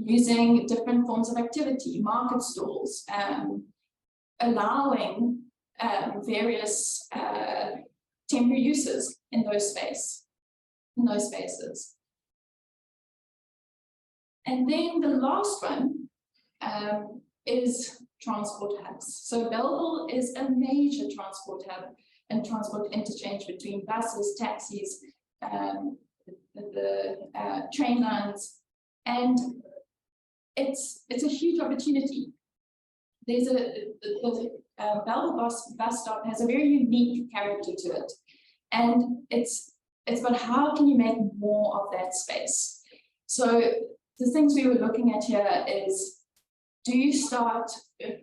Using different forms of activity, market stalls, allowing various temporary uses in those spaces. And then the last one is transport hubs. So Bellville is a major transport hub and transport interchange between buses, taxis, the train lines, and it's a huge opportunity. The Bellville bus stop has a very unique character to it, and it's about how can you make more of that space. So the things we were looking at here is, do you start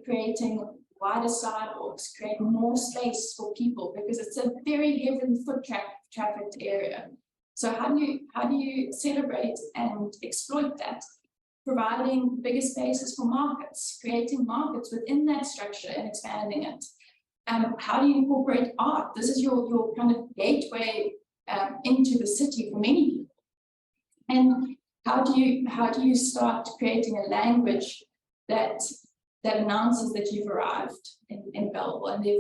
creating wider sidewalks, create more space for people, because it's a very heavily foot trafficked area. So how do you celebrate and exploit that? providing bigger spaces for markets, creating markets within that structure and expanding it. How do you incorporate art? This is your kind of gateway into the city for many people. And how do you start creating a language that announces that you've arrived in Bellville? And there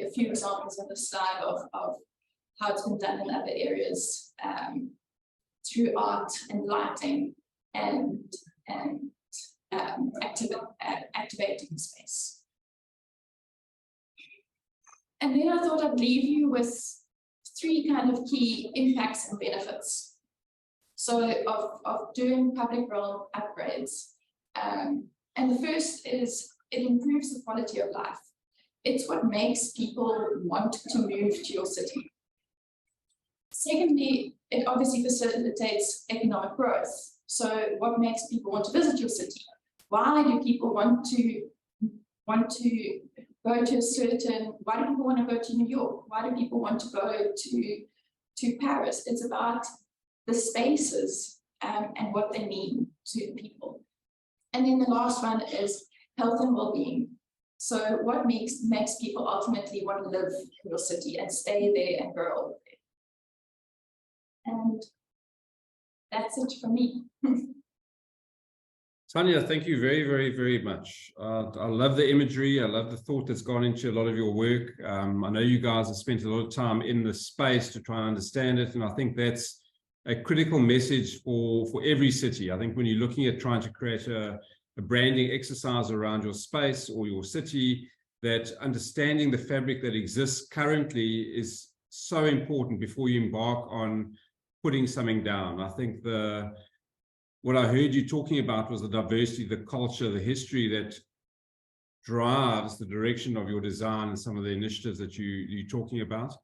are a few examples on the slide of how it's been done in other areas through art and lighting and activating the space. And then I thought I'd leave you with 3 kind of key impacts and benefits. So of doing public realm upgrades. And the first is it improves the quality of life. It's what makes people want to move to your city. Secondly, it obviously facilitates economic growth. So what makes people want to visit your city? Why do people want to go to a certain, why do people want to go to New York? Why do people want to go to Paris? It's about the spaces and what they mean to people. And then the last one is health and well-being. So what makes people ultimately want to live in your city and stay there and grow old there? And that's it for me. Tanya, thank you very, very, very much. I love the imagery. I love the thought that's gone into a lot of your work. I know you guys have spent a lot of time in the space to try and understand it. And I think that's a critical message for every city. I think when you're looking at trying to create a branding exercise around your space or your city, that understanding the fabric that exists currently is so important before you embark on putting something down. I think what I heard you talking about was the diversity, the culture, the history that drives the direction of your design and some of the initiatives that you're talking about.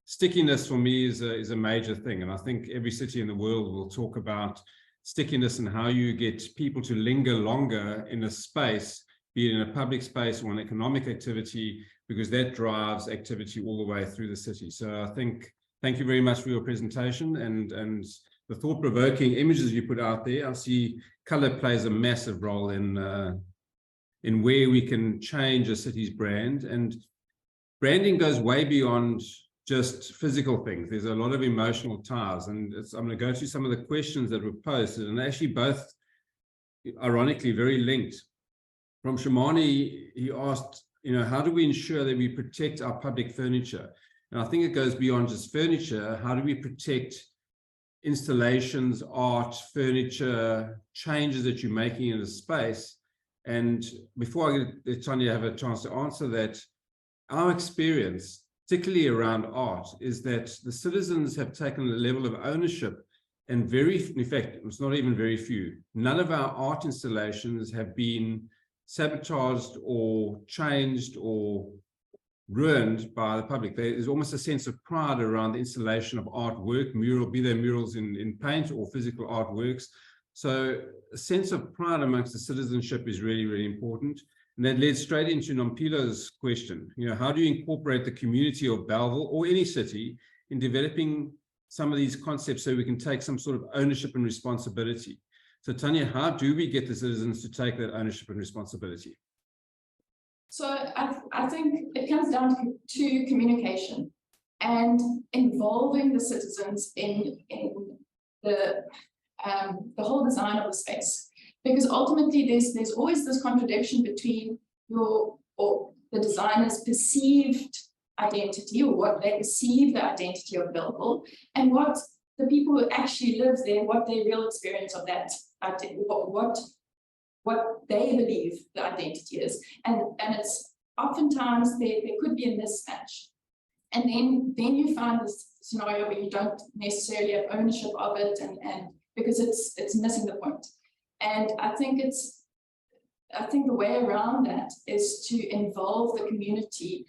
Stickiness for me is a major thing. And I think every city in the world will talk about stickiness and how you get people to linger longer in a space, be it in a public space or an economic activity, because that drives activity all the way through the city. So I think, thank you very much for your presentation and the thought-provoking images you put out there. I see color plays a massive role in where we can change a city's brand, and branding goes way beyond just physical things. There's a lot of emotional ties, and I'm going to go through some of the questions that were posted, and actually both, ironically, very linked. From Shimani, he asked, how do we ensure that we protect our public furniture? And I think it goes beyond just furniture. How do we protect installations, art, furniture, changes that you're making in a space? And before I let Tanya have a chance to answer that, our experience, particularly around art, is that the citizens have taken a level of ownership, and in fact, it's not even very few. None of our art installations have been sabotaged or changed or ruined by the public. There is almost a sense of pride around the installation of artwork, be they murals in paint or physical artworks. So a sense of pride amongst the citizenship is really, really important. And that led straight into Nompilo's question. How do you incorporate the community of Bellville or any city in developing some of these concepts so we can take some sort of ownership and responsibility? So Tanya, how do we get the citizens to take that ownership and responsibility? So I think it comes down to communication and involving the citizens in the whole design of the space, because ultimately there's always this contradiction between the designer's perceived identity, or what they perceive the identity of Bellville, and what the people who actually live there, what their real experience of that, what they believe the identity is. And it's oftentimes there could be a mismatch. And then you find this scenario where you don't necessarily have ownership of it, and because it's missing the point. And I think the way around that is to involve the community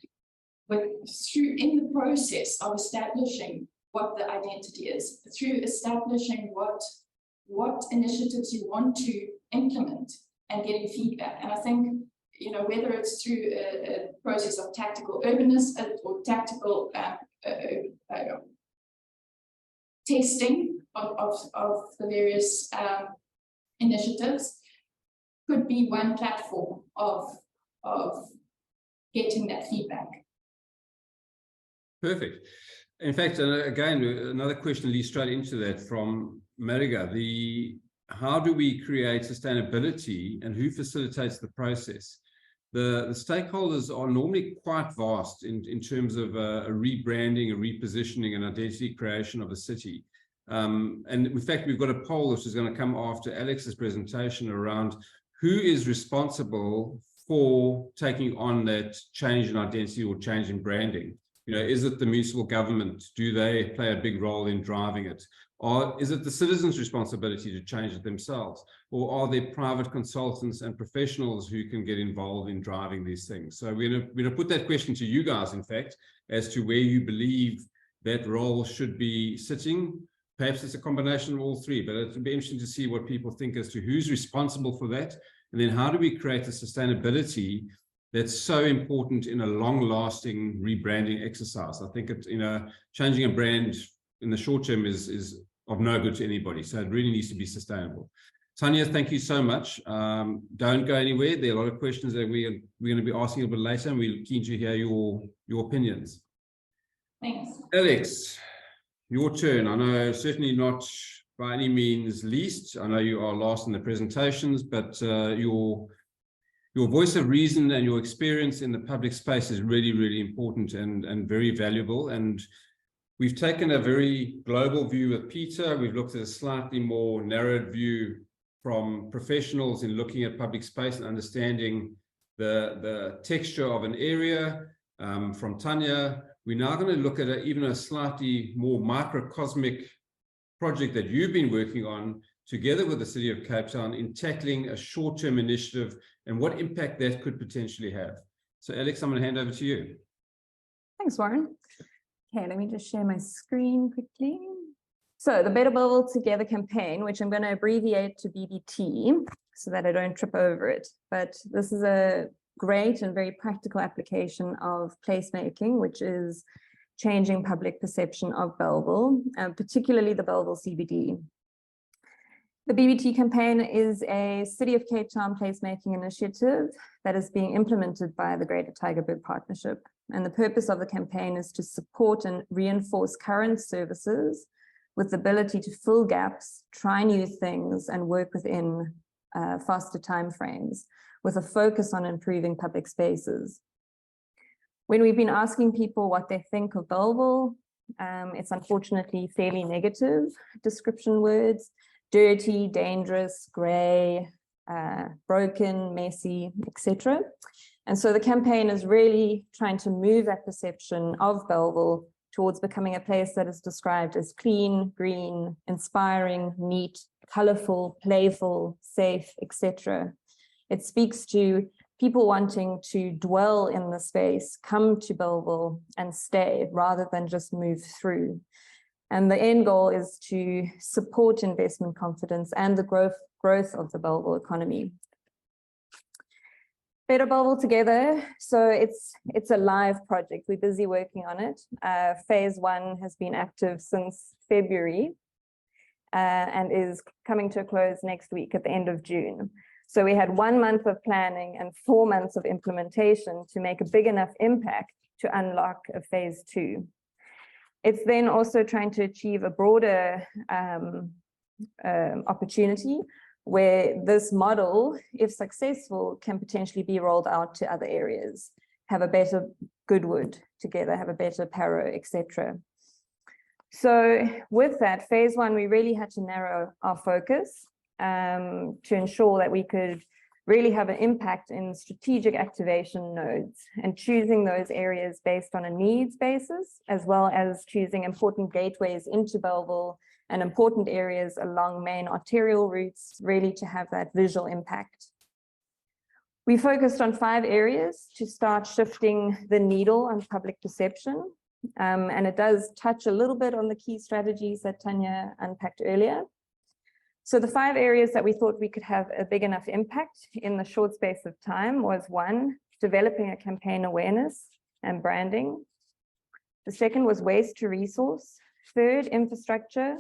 in the process of establishing what the identity is, through establishing what initiatives you want to implement and getting feedback. And I think, whether it's through a process of tactical urbanism or tactical testing of the various initiatives could be one platform of getting that feedback. Perfect. In fact, again, another question leads straight into that from Mariga. How do we create sustainability and who facilitates the process? The stakeholders are normally quite vast in terms of a rebranding, a repositioning, and identity creation of a city. And in fact, we've got a poll which is going to come after Alex's presentation around who is responsible for taking on that change in identity or change in branding. You know, is it the municipal government? Do they play a big role in driving it? Or is it the citizens' responsibility to change it themselves? Or are there private consultants and professionals who can get involved in driving these things? So we're going to put that question to you guys, in fact, as to where you believe that role should be sitting. Perhaps it's a combination of all three, but it would be interesting to see what people think as to who's responsible for that. And then how do we create a sustainability that's so important in a long-lasting rebranding exercise? I think changing a brand in the short term is of no good to anybody. So it really needs to be sustainable. Tanya, thank you so much. Don't go anywhere. There are a lot of questions that we're going to be asking a bit later, and we're keen to hear your opinions. Thanks. Alex, your turn. I know certainly not by any means least. I know you are last in the presentations, but your voice of reason and your experience in the public space is really, really important and very valuable. And we've taken a very global view with Peter. We've looked at a slightly more narrowed view from professionals in looking at public space and understanding the texture of an area. From Tanya, we're now going to look at even a slightly more microcosmic project that you've been working on together with the City of Cape Town in tackling a short-term initiative and what impact that could potentially have. So Alex, I'm going to hand over to you. Thanks, Warren. Okay, let me just share my screen quickly. So the Better Bellville Together campaign, which I'm going to abbreviate to BBT so that I don't trip over it. But this is a great and very practical application of placemaking, which is changing public perception of Bellville, particularly the Bellville CBD. The BBT campaign is a City of Cape Town placemaking initiative that is being implemented by the Greater Tygerberg Partnership. And the purpose of the campaign is to support and reinforce current services with the ability to fill gaps, try new things, and work within faster timeframes, with a focus on improving public spaces. When we've been asking people what they think of Bellville, it's unfortunately fairly negative description words: dirty, dangerous, grey, broken, messy, etc. And so the campaign is really trying to move that perception of Bellville towards becoming a place that is described as clean, green, inspiring, neat, colourful, playful, safe, etc. It speaks to people wanting to dwell in the space, come to Bellville and stay rather than just move through. And the end goal is to support investment confidence and the growth of the Bellville economy. Better Bellville Together. So it's a live project. We're busy working on it. Phase 1 has been active since February and is coming to a close next week at the end of June. So we had 1 month of planning and 4 months of implementation to make a big enough impact to unlock a phase 2. It's then also trying to achieve a broader opportunity where this model, if successful, can potentially be rolled out to other areas, have a better Goodwood together, have a better Paro, etc. So with that, phase 1, we really had to narrow our focus to ensure that we could really have an impact in strategic activation nodes and choosing those areas based on a needs basis, as well as choosing important gateways into Bellville and important areas along main arterial routes, really to have that visual impact. We focused on 5 areas to start shifting the needle on public perception. And it does touch a little bit on the key strategies that Tanya unpacked earlier. So the 5 areas that we thought we could have a big enough impact in the short space of time was 1, developing a campaign awareness and branding. The second was waste to resource. 3rd, infrastructure.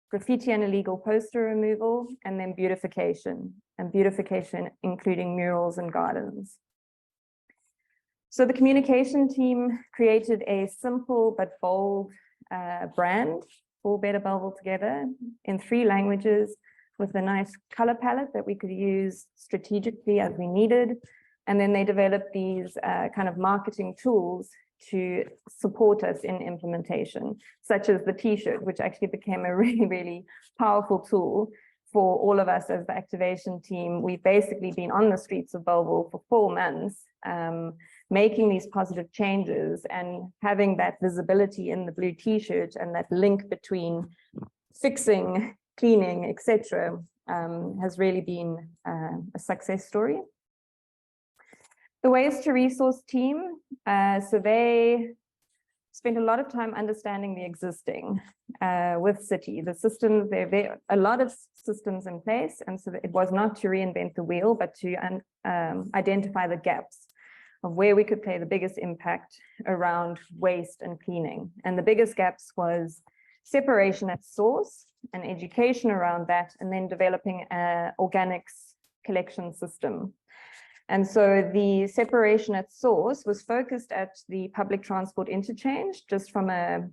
graffiti and illegal poster removal, and then beautification, and beautification including murals and gardens. So the communication team created a simple but bold brand for Better Bellville Together in 3 languages with a nice color palette that we could use strategically as we needed. And then they developed these kind of marketing tools to support us in implementation, such as the t-shirt, which actually became a really, really powerful tool for all of us as the activation team. We've basically been on the streets of Bellville for 4 months, making these positive changes and having that visibility in the blue t-shirt and that link between fixing, cleaning, etc., has really been a success story. The waste to resource team, so they spent a lot of time understanding the existing with City. The systems, there are a lot of systems in place, and so it was not to reinvent the wheel, but to identify the gaps of where we could play the biggest impact around waste and cleaning. And the biggest gaps was separation at source and education around that, and then developing an organics collection system. And so the separation at source was focused at the public transport interchange, just from a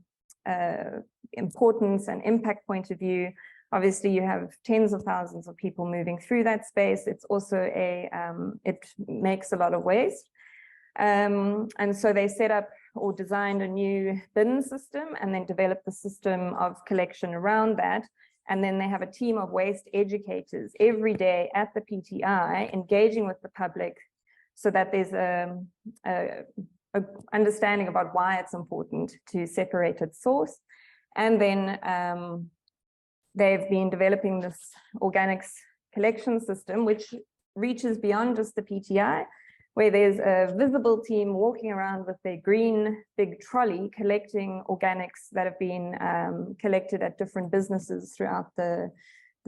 importance and impact point of view. Obviously, you have tens of thousands of people moving through that space. It's also it makes a lot of waste. And so they set up or designed a new bin system and then developed the system of collection around that. And then they have a team of waste educators every day at the PTI engaging with the public so that there's a understanding about why it's important to separate at source. And then they've been developing this organics collection system, which reaches beyond just the PTI, where there's a visible team walking around with their green big trolley collecting organics that have been collected at different businesses throughout the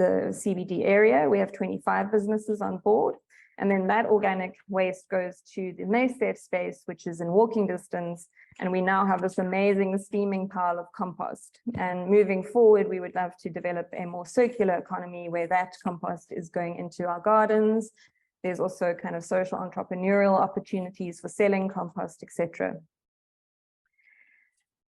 CBD area. We have 25 businesses on board. And then that organic waste goes to the safe space, which is in walking distance. And we now have this amazing steaming pile of compost. And moving forward, we would love to develop a more circular economy where that compost is going into our gardens. There's also kind of social entrepreneurial opportunities for selling compost, etc.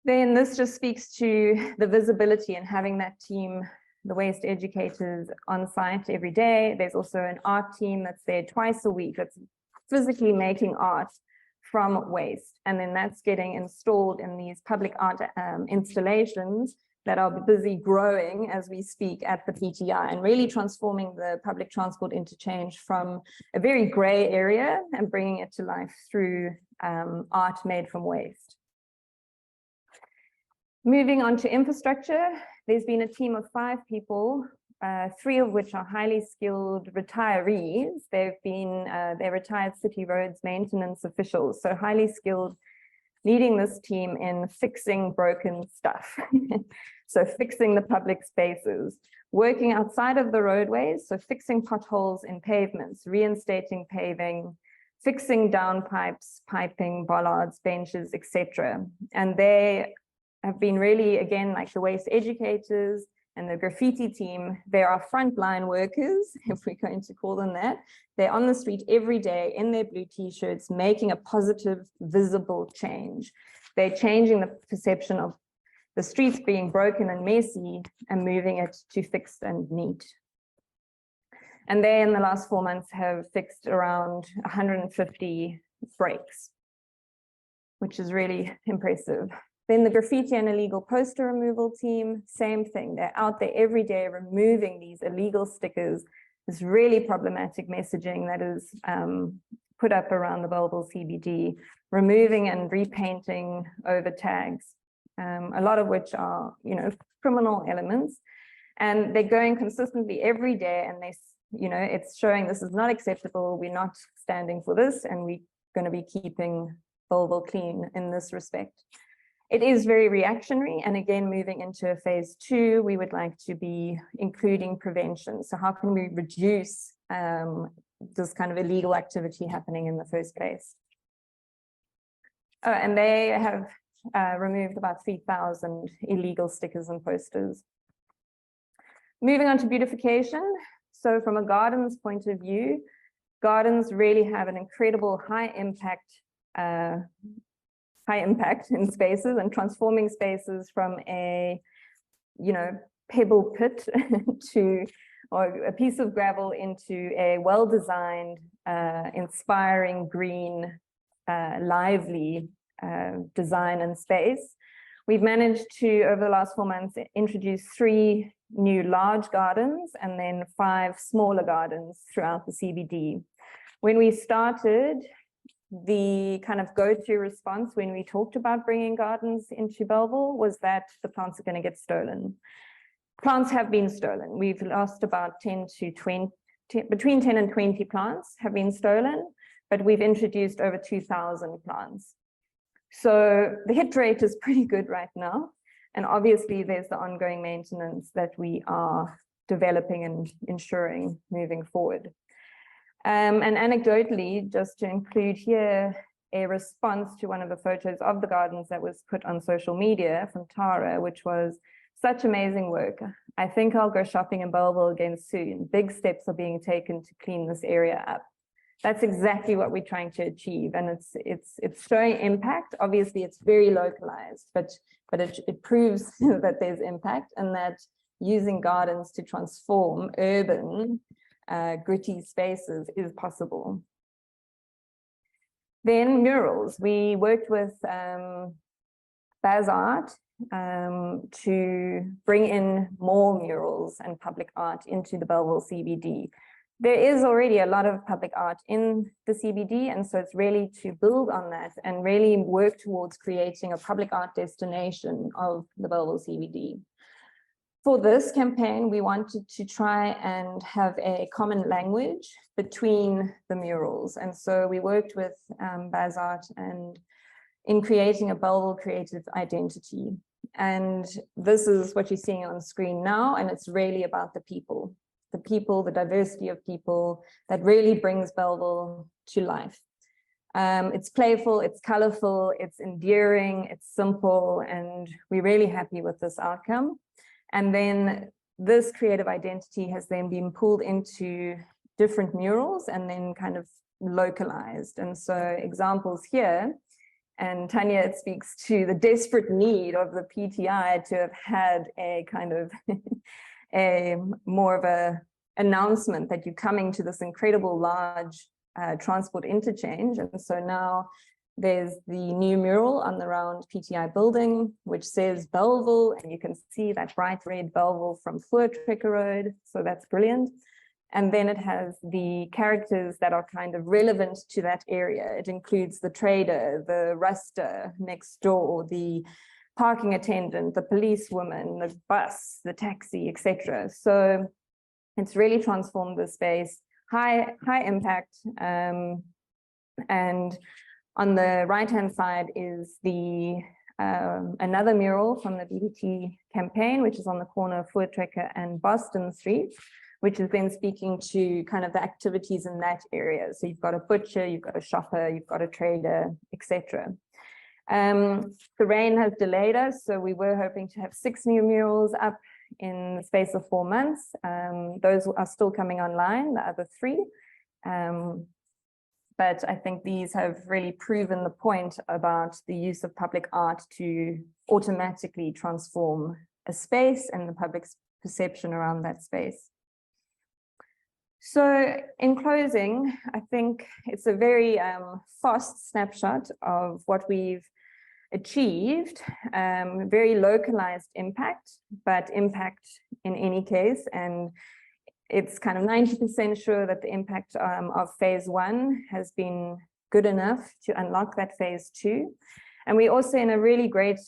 Then this just speaks to the visibility and having that team, the waste educators on site every day. There's also an art team that's there twice a week that's physically making art from waste. And then that's getting installed in these public art installations that are busy growing as we speak at the PTI and really transforming the public transport interchange from a very gray area and bringing it to life through art made from waste. Moving on to infrastructure, there's been a team of 5 people, 3 of which are highly skilled retirees. They're retired city roads maintenance officials, so highly skilled, leading this team in fixing broken stuff. So fixing the public spaces, working outside of the roadways, so fixing potholes in pavements, reinstating paving, fixing downpipes, piping, bollards, benches, etc. And they have been really, again, like the waste educators and the graffiti team, they are frontline workers, if we're going to call them that. They're on the street every day in their blue t-shirts, making a positive, visible change. They're changing the perception of the streets being broken and messy and moving it to fixed and neat. And they, in the last 4 months, have fixed around 150 breaks, which is really impressive. Then the graffiti and illegal poster removal team, same thing. They're out there every day removing these illegal stickers, this really problematic messaging that is put up around the Bellville CBD, removing and repainting over tags, a lot of which are, criminal elements. And they're going consistently every day, and it's showing this is not acceptable. We're not standing for this, and we're going to be keeping Bellville clean in this respect. It is very reactionary, and again, moving into phase 2, we would like to be including prevention. So how can we reduce this kind of illegal activity happening in the first place? Oh, and they have removed about 3,000 illegal stickers and posters. Moving on to beautification. So from a gardens point of view, gardens really have an incredible high impact in spaces and transforming spaces from a, pebble pit or a piece of gravel into a well-designed, inspiring, green, lively design and space. We've managed to, over the last 4 months, introduce 3 new large gardens and then 5 smaller gardens throughout the CBD. When we started, the kind of go-to response when we talked about bringing gardens into Bellville was that the plants are going to get stolen. Plants have been stolen. We've lost about between 10 and 20 plants have been stolen, but we've introduced over 2,000 plants. So the hit rate is pretty good right now. And obviously there's the ongoing maintenance that we are developing and ensuring moving forward. And anecdotally, just to include here a response to one of the photos of the gardens that was put on social media from Tara, which was such amazing work. I think I'll go shopping in Bellville again soon. Big steps are being taken to clean this area up. That's exactly what we're trying to achieve, and it's showing impact. Obviously, it's very localized, but it proves that there's impact, and that using gardens to transform urban gritty spaces is possible. Then murals. We worked with Baz Art to bring in more murals and public art into the Bellville CBD. There is already a lot of public art in the CBD, and so it's really to build on that and really work towards creating a public art destination of the Bellville CBD. For this campaign, we wanted to try and have a common language between the murals, and so we worked with Baz Art and in creating a Bellville creative identity. And this is what you're seeing on screen now, and it's really about the people, the diversity of people that really brings Bellville to life. It's playful, it's colorful, it's endearing, it's simple, and we're really happy with this outcome. And then this creative identity has then been pulled into different murals and then kind of localized. And so examples here, and Tanya, it speaks to the desperate need of the PTI to have had a kind of a more of a announcement that you're coming to this incredible large transport interchange. And so now there's the new mural on the round PTI building, which says Bellville, and you can see that bright red Bellville from Futurist Road. So that's brilliant. And then it has the characters that are kind of relevant to that area. It includes the trader, the ruster next door, the parking attendant, the policewoman, the bus, the taxi, etc. So it's really transformed the space, high impact. And on the right-hand side is the another mural from the BBT campaign, which is on the corner of Futurist and Boston Street, which is then speaking to kind of the activities in that area. So you've got a butcher, you've got a shopper, you've got a trader, etc. The rain has delayed us, so we were hoping to have 6 new murals up in the space of 4 months. Those are still coming online, the other 3. But I think these have really proven the point about the use of public art to automatically transform a space and the public's perception around that space. So in closing, I think it's a very fast snapshot of what we've achieved, very localized impact, but impact in any case. And it's kind of 90% sure that the impact of phase 1 has been good enough to unlock that phase 2. And we're also in a really great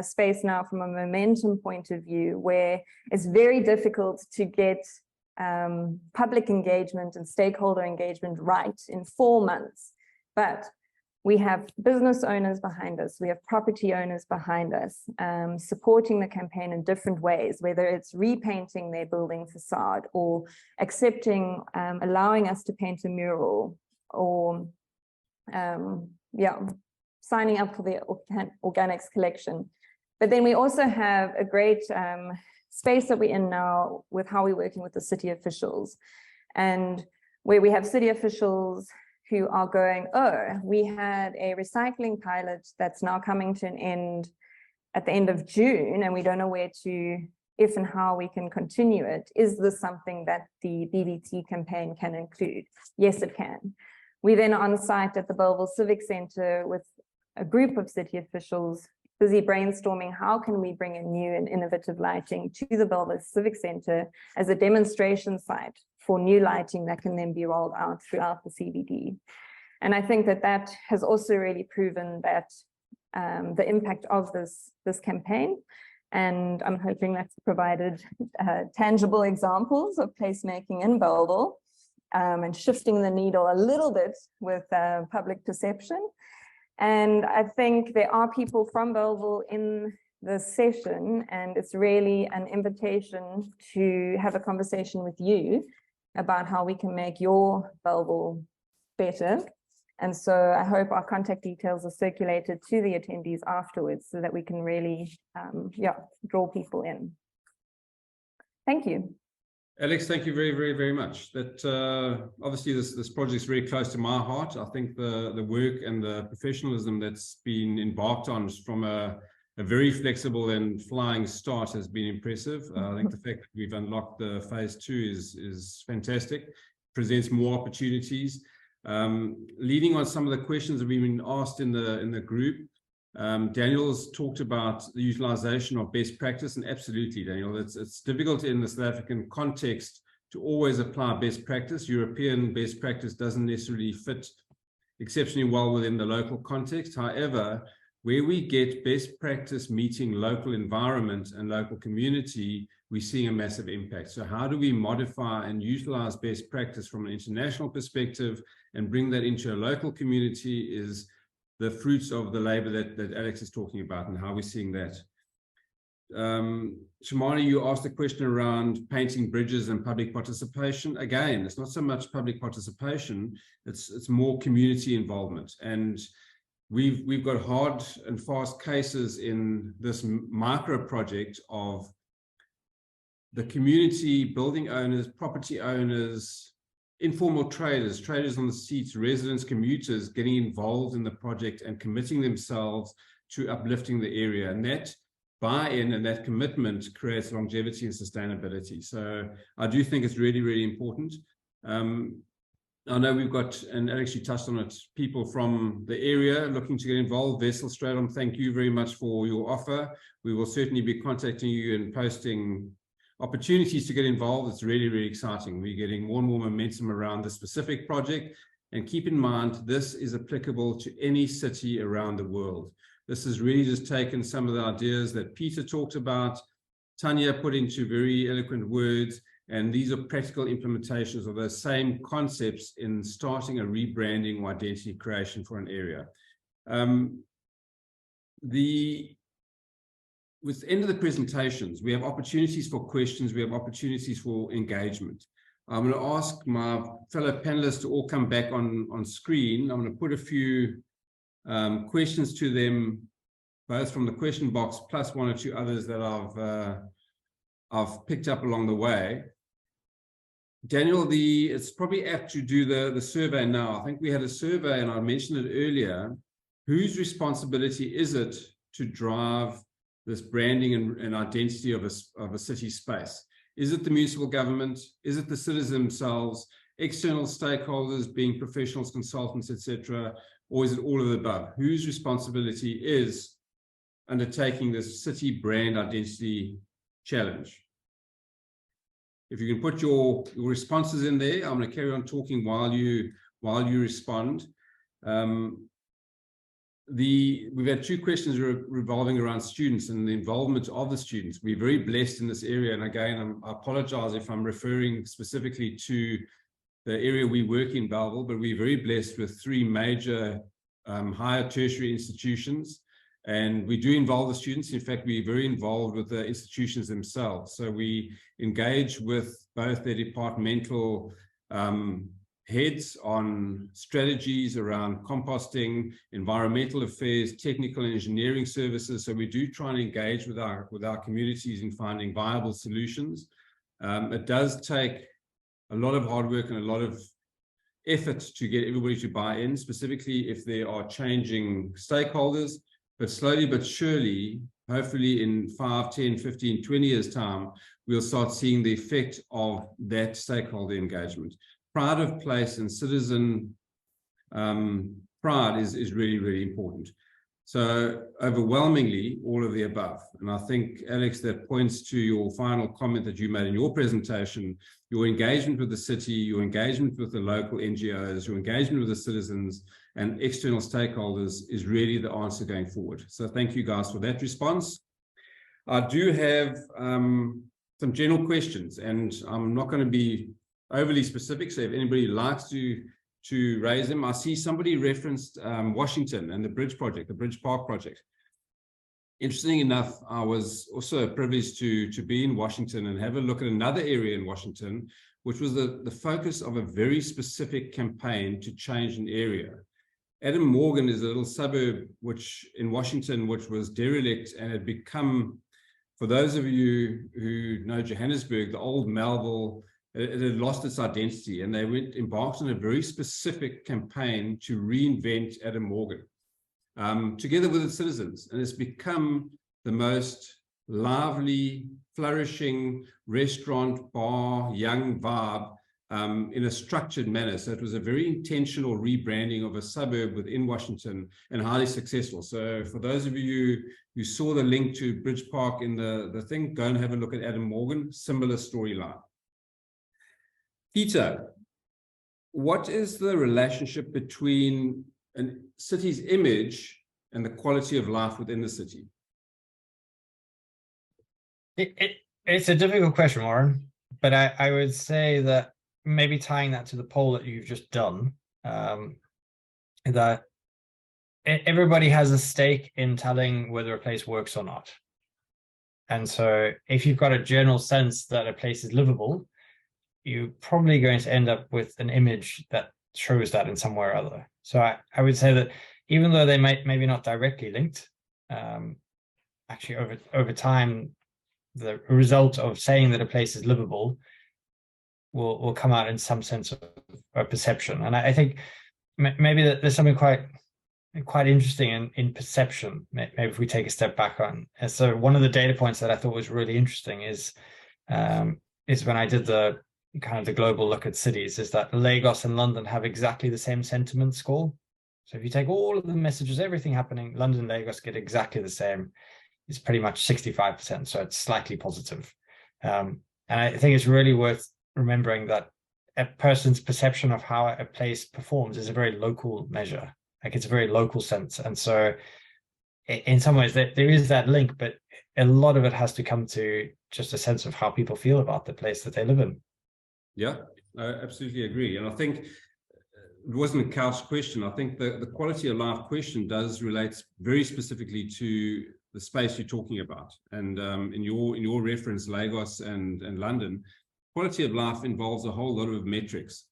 space now from a momentum point of view, where it's very difficult to get public engagement and stakeholder engagement right in 4 months. But we have business owners behind us, we have property owners behind us, supporting the campaign in different ways, whether it's repainting their building facade or accepting, allowing us to paint a mural, or signing up for the organics collection. But then we also have a great space that we're in now with how we're working with the city officials, and where we have city officials who are going, oh, we had a recycling pilot that's now coming to an end at the end of June, and we don't know where to, if and how we can continue it. Is this something that the BBT campaign can include? Yes, it can. We then on site at the Bellville Civic Centre with a group of city officials busy brainstorming how can we bring in new and innovative lighting to the Bellville Civic Centre as a demonstration site for new lighting that can then be rolled out throughout the CBD. And I think that that has also really proven that the impact of this campaign, and I'm hoping that's provided tangible examples of placemaking in Bellville and shifting the needle a little bit with public perception. And I think there are people from Bellville in this session, and it's really an invitation to have a conversation with you about how we can make your Bellville better. And so I hope our contact details are circulated to the attendees afterwards so that we can really, draw people in. Thank you. Alex, thank you very, very, very much. That obviously this project is very close to my heart. I think the work and the professionalism that's been embarked on from a very flexible and flying start has been impressive. I think the fact that we've unlocked the phase 2 is fantastic, presents more opportunities. Leading on some of the questions that we've been asked in the group, Daniel's talked about the utilization of best practice, and absolutely, Daniel, it's difficult in the South African context to always apply best practice. European best practice doesn't necessarily fit exceptionally well within the local context. However, where we get best practice meeting local environment and local community, we're seeing a massive impact. So how do we modify and utilize best practice from an international perspective and bring that into a local community is the fruits of the labor that Alex is talking about, and how we're seeing that. Shamani, you asked a question around painting bridges and public participation. Again, it's not so much public participation, it's more community involvement. And we've got hard and fast cases in this micro project of the community, building owners, property owners, informal traders on the streets, residents, commuters getting involved in the project and committing themselves to uplifting the area. And that buy-in and that commitment creates longevity and sustainability. So I do think it's really, really important. I know we've got, and Alex, you touched on it, people from the area looking to get involved. Vessel Stratum, thank you very much for your offer. We will certainly be contacting you and posting opportunities to get involved. It's really, really exciting. We're getting more and more momentum around this specific project. And keep in mind, this is applicable to any city around the world. This has really just taken some of the ideas that Peter talked about, Tanya put into very eloquent words, and these are practical implementations of those same concepts in starting a rebranding or identity creation for an area. With the end of the presentations, we have opportunities for questions, we have opportunities for engagement. I'm going to ask my fellow panelists to all come back on screen. I'm going to put a few questions to them, both from the question box plus one or two others that I've picked up along the way. Daniel, it's probably apt to do the survey now. I think we had a survey, and I mentioned it earlier. Whose responsibility is it to drive this branding and identity of a city space? Is it the municipal government? Is it the citizens themselves, external stakeholders being professionals, consultants, etc., or is it all of the above? Whose responsibility is undertaking this city brand identity challenge? If you can put your responses in there, I'm going to carry on talking while you respond. We've had two questions revolving around students and the involvement of the students. We're very blessed in this area, and again, I apologize if I'm referring specifically to the area we work in, Bellville, but we're very blessed with three major higher tertiary institutions, and we do involve the students. In fact, we're very involved with the institutions themselves. So we engage with both their departmental heads on strategies around composting, environmental affairs, technical and engineering services. So we do try and engage with our communities in finding viable solutions. It does take a lot of hard work and a lot of effort to get everybody to buy in, specifically if there are changing stakeholders, but slowly but surely, hopefully in 5, 10, 15, 20 years time, we'll start seeing the effect of that stakeholder engagement. Pride of place and citizen pride is really, really important. So overwhelmingly, all of the above. And I think, Alex, that points to your final comment that you made in your presentation, your engagement with the city, your engagement with the local NGOs, your engagement with the citizens and external stakeholders is really the answer going forward. So thank you guys for that response. I do have some general questions, and I'm not going to be overly specific. So if anybody likes to raise them, I see somebody referenced Washington and the bridge project, the Bridge Park project. Interesting enough, I was also privileged to be in Washington and have a look at another area in Washington, which was the focus of a very specific campaign to change an area. Adam Morgan is a little suburb in Washington, which was derelict and had become, for those of you who know Johannesburg, the old Melville. It had lost its identity, and they embarked on a very specific campaign to reinvent Adam Morgan together with its citizens. And it's become the most lively, flourishing restaurant, bar, young vibe in a structured manner. So it was a very intentional rebranding of a suburb within Washington and highly successful. So for those of you who saw the link to Bridge Park in the thing, go and have a look at Adam Morgan, similar storyline. Peter, what is the relationship between a city's image and the quality of life within the city? It's a difficult question, Warren, but I would say that maybe tying that to the poll that you've just done, that everybody has a stake in telling whether a place works or not. And so if you've got a general sense that a place is livable, you're probably going to end up with an image that shows that in some way or other. So I would say that even though they might maybe not directly linked, actually over time, the result of saying that a place is livable will come out in some sense of perception. And I think maybe that there's something quite interesting in perception. Maybe if we take a step back on. And so one of the data points that I thought was really interesting is when I did the global look at cities, is that Lagos and London have exactly the same sentiment score. So if you take all of the messages, everything happening, London and Lagos get exactly the same. It's pretty much 65%, so it's slightly positive. And I think it's really worth remembering that a person's perception of how a place performs is a very local measure. Like, it's a very local sense. And so in some ways there is that link, but a lot of it has to come to just a sense of how people feel about the place that they live in. Yeah, I absolutely agree. And I think it wasn't a couch question. I think the quality of life question does relate very specifically to the space you're talking about. And in your reference, Lagos and London, quality of life involves a whole lot of metrics.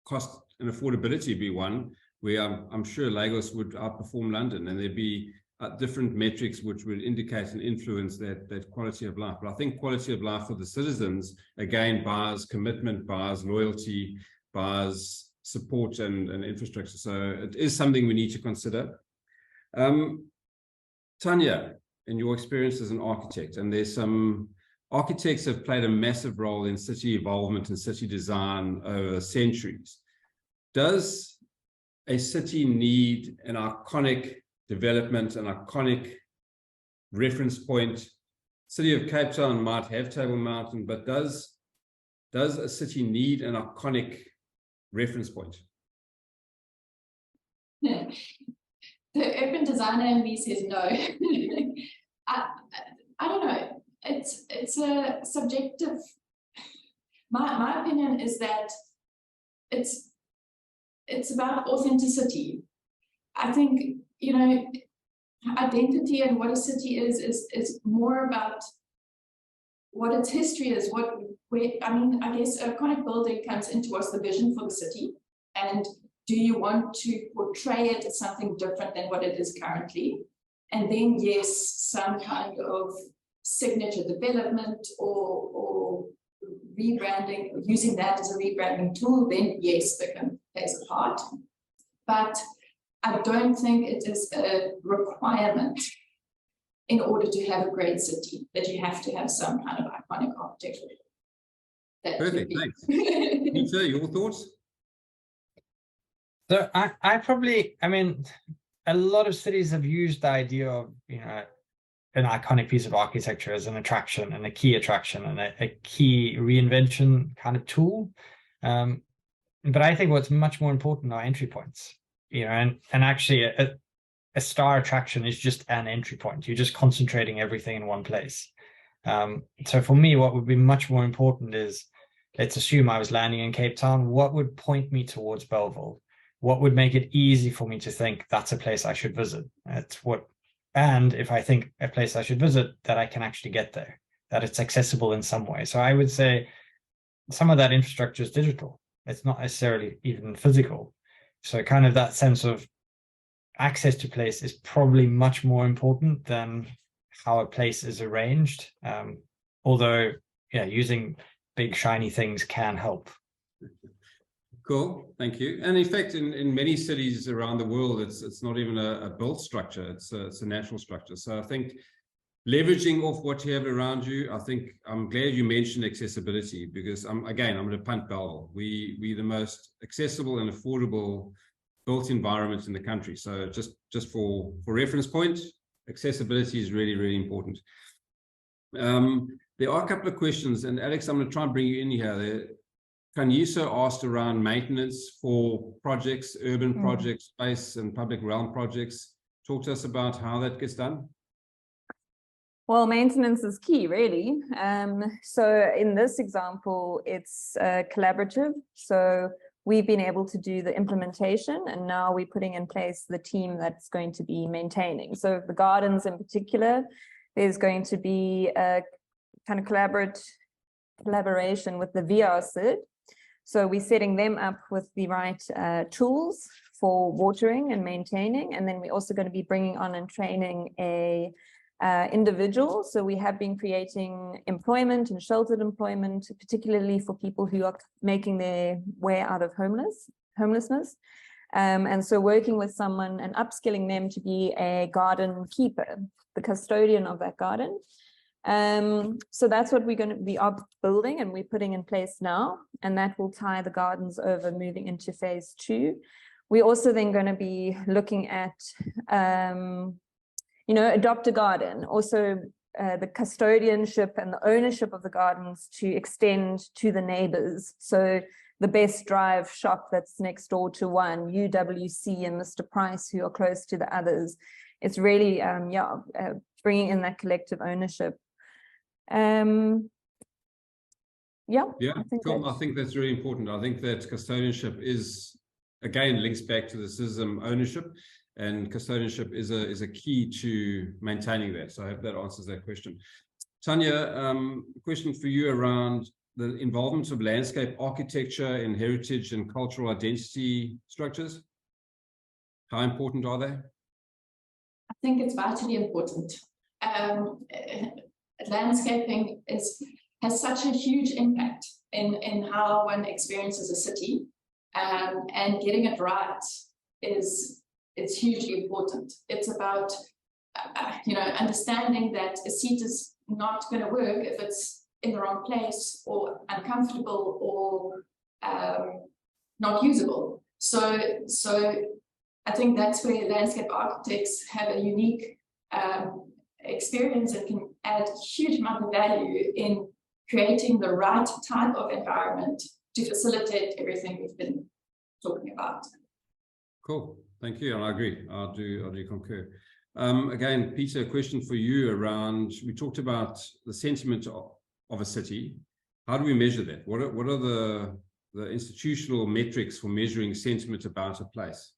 Cost and affordability be one, where I'm sure Lagos would outperform London, and there'd be different metrics which would indicate and influence that quality of life. But I think quality of life for the citizens, again, buys commitment, buys loyalty, buys support and infrastructure. So it is something we need to consider. Tanya, in your experience as an architect, and there's some architects have played a massive role in city evolvement and city design over centuries. Does a city need an iconic development, an iconic reference point? City of Cape Town might have Table Mountain, but does a city need an iconic reference point? Yeah. The urban designer in me says no. I don't know. It's a subjective. My opinion is that it's about authenticity. I think, you know, identity and what a city is more about what its history is, I mean, I guess a iconic building comes into what's the vision for the city, and do you want to portray it as something different than what it is currently? And then, yes, some kind of signature development or rebranding, using that as a rebranding tool, then yes, Beckham plays a part. But I don't think it is a requirement in order to have a great city that you have to have some kind of iconic architecture. Perfect, thanks. Peter, your thoughts? So I mean, a lot of cities have used the idea of, an iconic piece of architecture as an attraction and a key attraction and a key reinvention kind of tool. But I think what's much more important are entry points, and actually a star attraction is just an entry point. You're just concentrating everything in one place. So for me, what would be much more important is, let's assume I was landing in Cape Town, what would point me towards Bellville? What would make it easy for me to think that's a place I should visit? And if I think a place I should visit, that I can actually get there, that it's accessible in some way. So I would say some of that infrastructure is digital. It's not necessarily even physical. So kind of that sense of access to place is probably much more important than how a place is arranged. Although, yeah, using big shiny things can help. Cool, thank you. And in fact, in many cities around the world, it's not even a built structure, it's a natural structure. So I think leveraging off what you have around you, I think I'm glad you mentioned accessibility, because I'm going to punt Bellville. We're the most accessible and affordable built environment in the country. So just for reference point, accessibility is really, really important. There are a couple of questions, and Alex, I'm going to try and bring you in here. Kanyiso asked around maintenance for projects, urban projects, space and public realm projects. Talk to us about how that gets done. Well, maintenance is key, really. So in this example, it's collaborative. So we've been able to do the implementation, and now we're putting in place the team that's going to be maintaining. So the gardens in particular, there's going to be a kind of collaboration with the VRC. So we're setting them up with the right tools for watering and maintaining. And then we're also going to be bringing on and training a individual. So we have been creating employment and sheltered employment, particularly for people who are making their way out of homelessness. And so working with someone and upskilling them to be a garden keeper, the custodian of that garden. So that's what we are building and we're putting in place now, and that will tie the gardens over moving into phase 2. We're also then going to be looking at, adopt a garden, also the custodianship and the ownership of the gardens to extend to the neighbors. So the Best Drive shop that's next door to one, UWC and Mr. Price, who are close to the others. It's really, bringing in that collective ownership. Yeah, I think that's really important. I think that custodianship is, again, links back to the system ownership, and custodianship is a key to maintaining that. So I hope that answers that question. Tanya, question for you around the involvement of landscape architecture in heritage and cultural identity structures. How important are they? I think it's vitally important. Landscaping has such a huge impact in how one experiences a city, and getting it right is hugely important. It's about understanding that a seat is not going to work if it's in the wrong place or uncomfortable or not usable. So I think that's where landscape architects have a unique experience and can add a huge amount of value in creating the right type of environment to facilitate everything we've been talking about. Cool, thank you, and I agree. I do concur. Again, Peter, a question for you around, we talked about the sentiment of a city. How do we measure that? What are the institutional metrics for measuring sentiment about a place?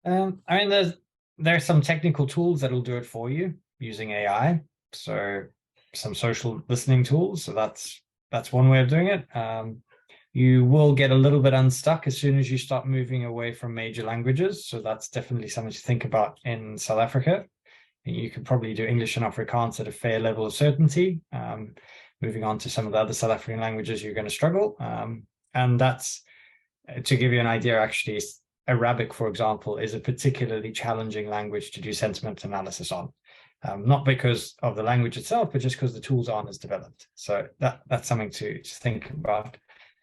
I mean, there's some technical tools that'll do it for you using AI. So some social listening tools. So that's one way of doing it. You will get a little bit unstuck as soon as you start moving away from major languages. So that's definitely something to think about in South Africa. You could probably do English and Afrikaans at a fair level of certainty. Moving on to some of the other South African languages, you're going to struggle. And that's, to give you an idea, actually, Arabic, for example, is a particularly challenging language to do sentiment analysis on. Not because of the language itself, but just because the tools aren't as developed. So that's something to think about.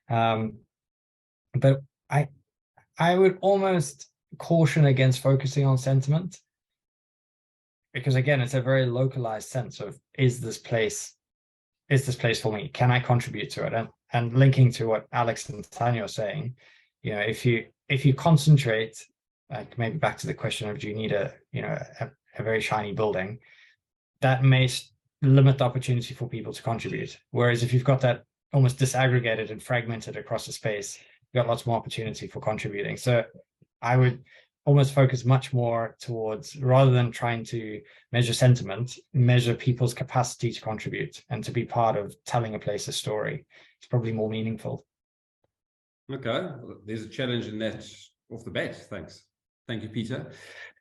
But I would almost caution against focusing on sentiment, because again, it's a very localized sense of, is this place for me? Can I contribute to it? And linking to what Alex and Tanya are saying, you know, if you concentrate, like maybe back to the question of, do you need a very shiny building, that may limit the opportunity for people to contribute. Whereas if you've got that almost disaggregated and fragmented across the space, you've got lots more opportunity for contributing. So I would almost focus much more towards, rather than trying to measure sentiment, measure people's capacity to contribute and to be part of telling a place's story. It's probably more meaningful. Okay, there's a challenge in that off the bat. Thanks. Thank you, Peter.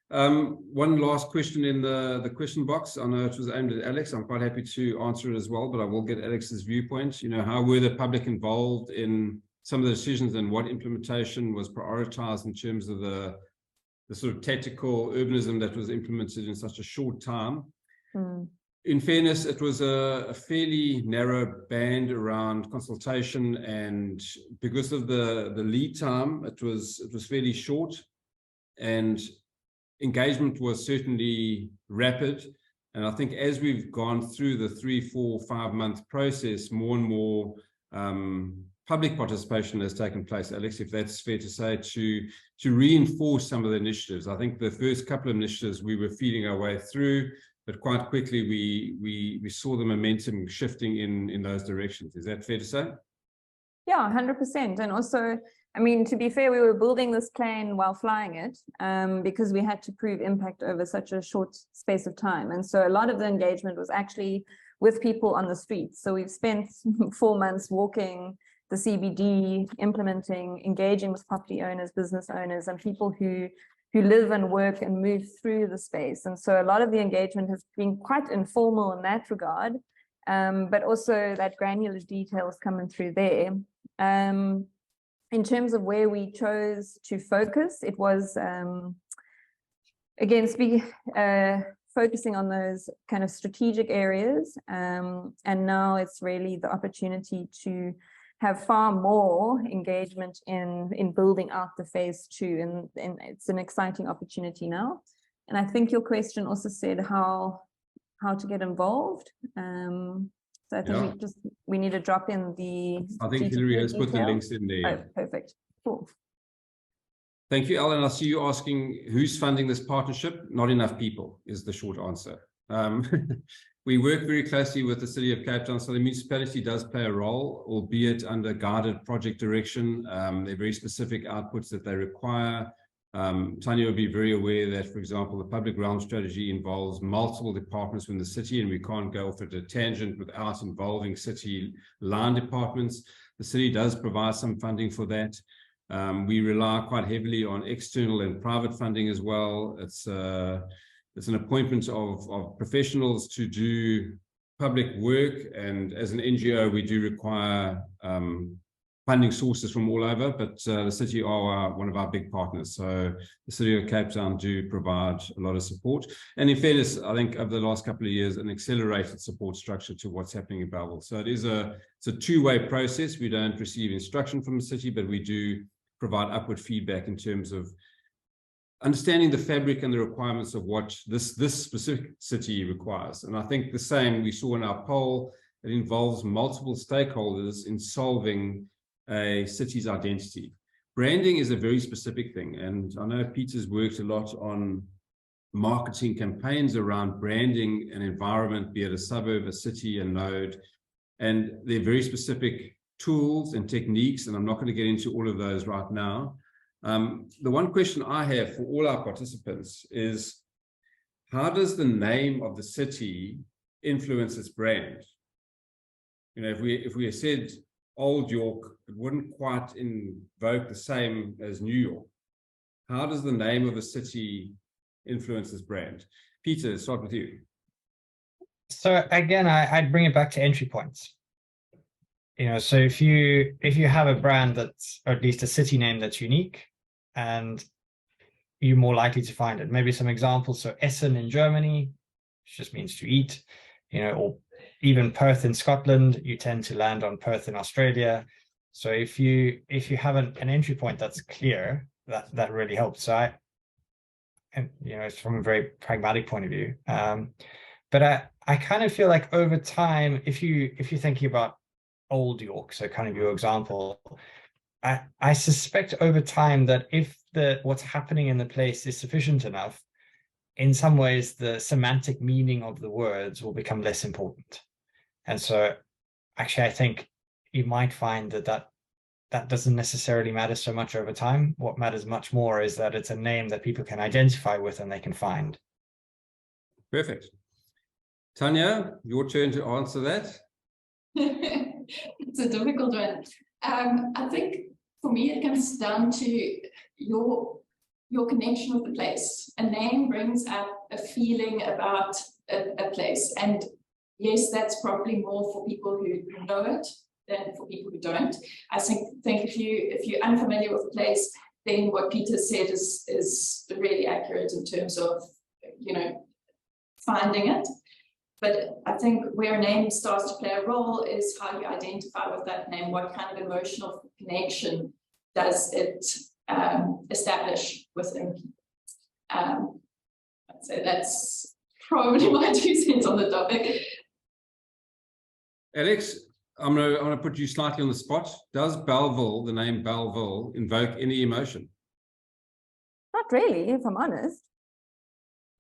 One last question in the question box. I know it was aimed at Alex. I'm quite happy to answer it as well, but I will get Alex's viewpoint. You know, how were the public involved in some of the decisions, and what implementation was prioritized in terms of the sort of tactical urbanism that was implemented in such a short time? In fairness, it was a fairly narrow band around consultation, and because of the lead time, it was fairly short, and engagement was certainly rapid. And I think as we've gone through the 3, 4, 5 month process, more and more public participation has taken place, Alex, if that's fair to say, to reinforce some of the initiatives. I think the first couple of initiatives we were feeding our way through, but quite quickly we saw the momentum shifting in those directions. Is that fair to say? Yeah, 100%. And also, I mean, to be fair, we were building this plane while flying it, because we had to prove impact over such a short space of time. And so a lot of the engagement was actually with people on the streets. So we've spent 4 months walking the CBD, implementing, engaging with property owners, business owners, and people who live and work and move through the space. And so a lot of the engagement has been quite informal in that regard, but also that granular detail is coming through there. In terms of where we chose to focus, it was, again, focusing on those kind of strategic areas. And now it's really the opportunity to have far more engagement in building out the phase 2. And it's an exciting opportunity now. And I think your question also said how to get involved. So I think we need to drop in the. I think Hillary has put the links in there. Oh, perfect. Cool. Thank you, Alan. I see you asking who's funding this partnership. Not enough people is the short answer. We work very closely with the City of Cape Town, so the municipality does play a role, albeit under guided project direction. There are very specific outputs that they require. Tanya will be very aware that, for example, the public realm strategy involves multiple departments within the city, and we can't go off at a tangent without involving city line departments. The city does provide some funding for that. We rely quite heavily on external and private funding as well. It's an appointment of professionals to do public work, and as an NGO, we do require funding sources from all over, but the city are one of our big partners. So the City of Cape Town do provide a lot of support. And in fairness, I think over the last couple of years, an accelerated support structure to what's happening in BABLE. So it's a two-way process. We don't receive instruction from the city, but we do provide upward feedback in terms of understanding the fabric and the requirements of what this specific city requires. And I think the same we saw in our poll, it involves multiple stakeholders in solving a city's identity. Branding is a very specific thing, and I know Peter's worked a lot on marketing campaigns around branding an environment, be it a suburb, a city, a node, and they're very specific tools and techniques, and I'm not going to get into all of those right now. The one question I have for all our participants is, how does the name of the city influence its brand? You know, if we said Old York, it wouldn't quite invoke the same as New York. How does the name of a city influence this brand? Peter, start with you. So again, I'd bring it back to entry points. You know, so if you have a brand that's, or at least a city name that's unique, and you're more likely to find it. Maybe some examples. So Essen in Germany, which just means to eat, you know, or even Perth in Scotland, you tend to land on Perth in Australia. So if you have an entry point that's clear, that really helps. So and you know, it's from a very pragmatic point of view. But I kind of feel like over time, if you're thinking about Old York, so kind of your example, I suspect over time that if what's happening in the place is sufficient enough, in some ways the semantic meaning of the words will become less important. And so actually I think you might find that doesn't necessarily matter so much over time. What matters much more is that it's a name that people can identify with and they can find. Perfect. Tanya, your turn to answer that. It's a difficult one. I think for me it comes down to your connection with the place. A name brings up a feeling about a place, and yes, that's probably more for people who know it than for people who don't. I think if you're unfamiliar with the place, then what Peter said is really accurate in terms of, you know, finding it. But I think where a name starts to play a role is how you identify with that name. What kind of emotional connection does it establish within people? So that's probably my 2 cents on the topic. Alex, I'm gonna put you slightly on the spot. Does Bellville, the name Bellville, invoke any emotion? Not really, if I'm honest.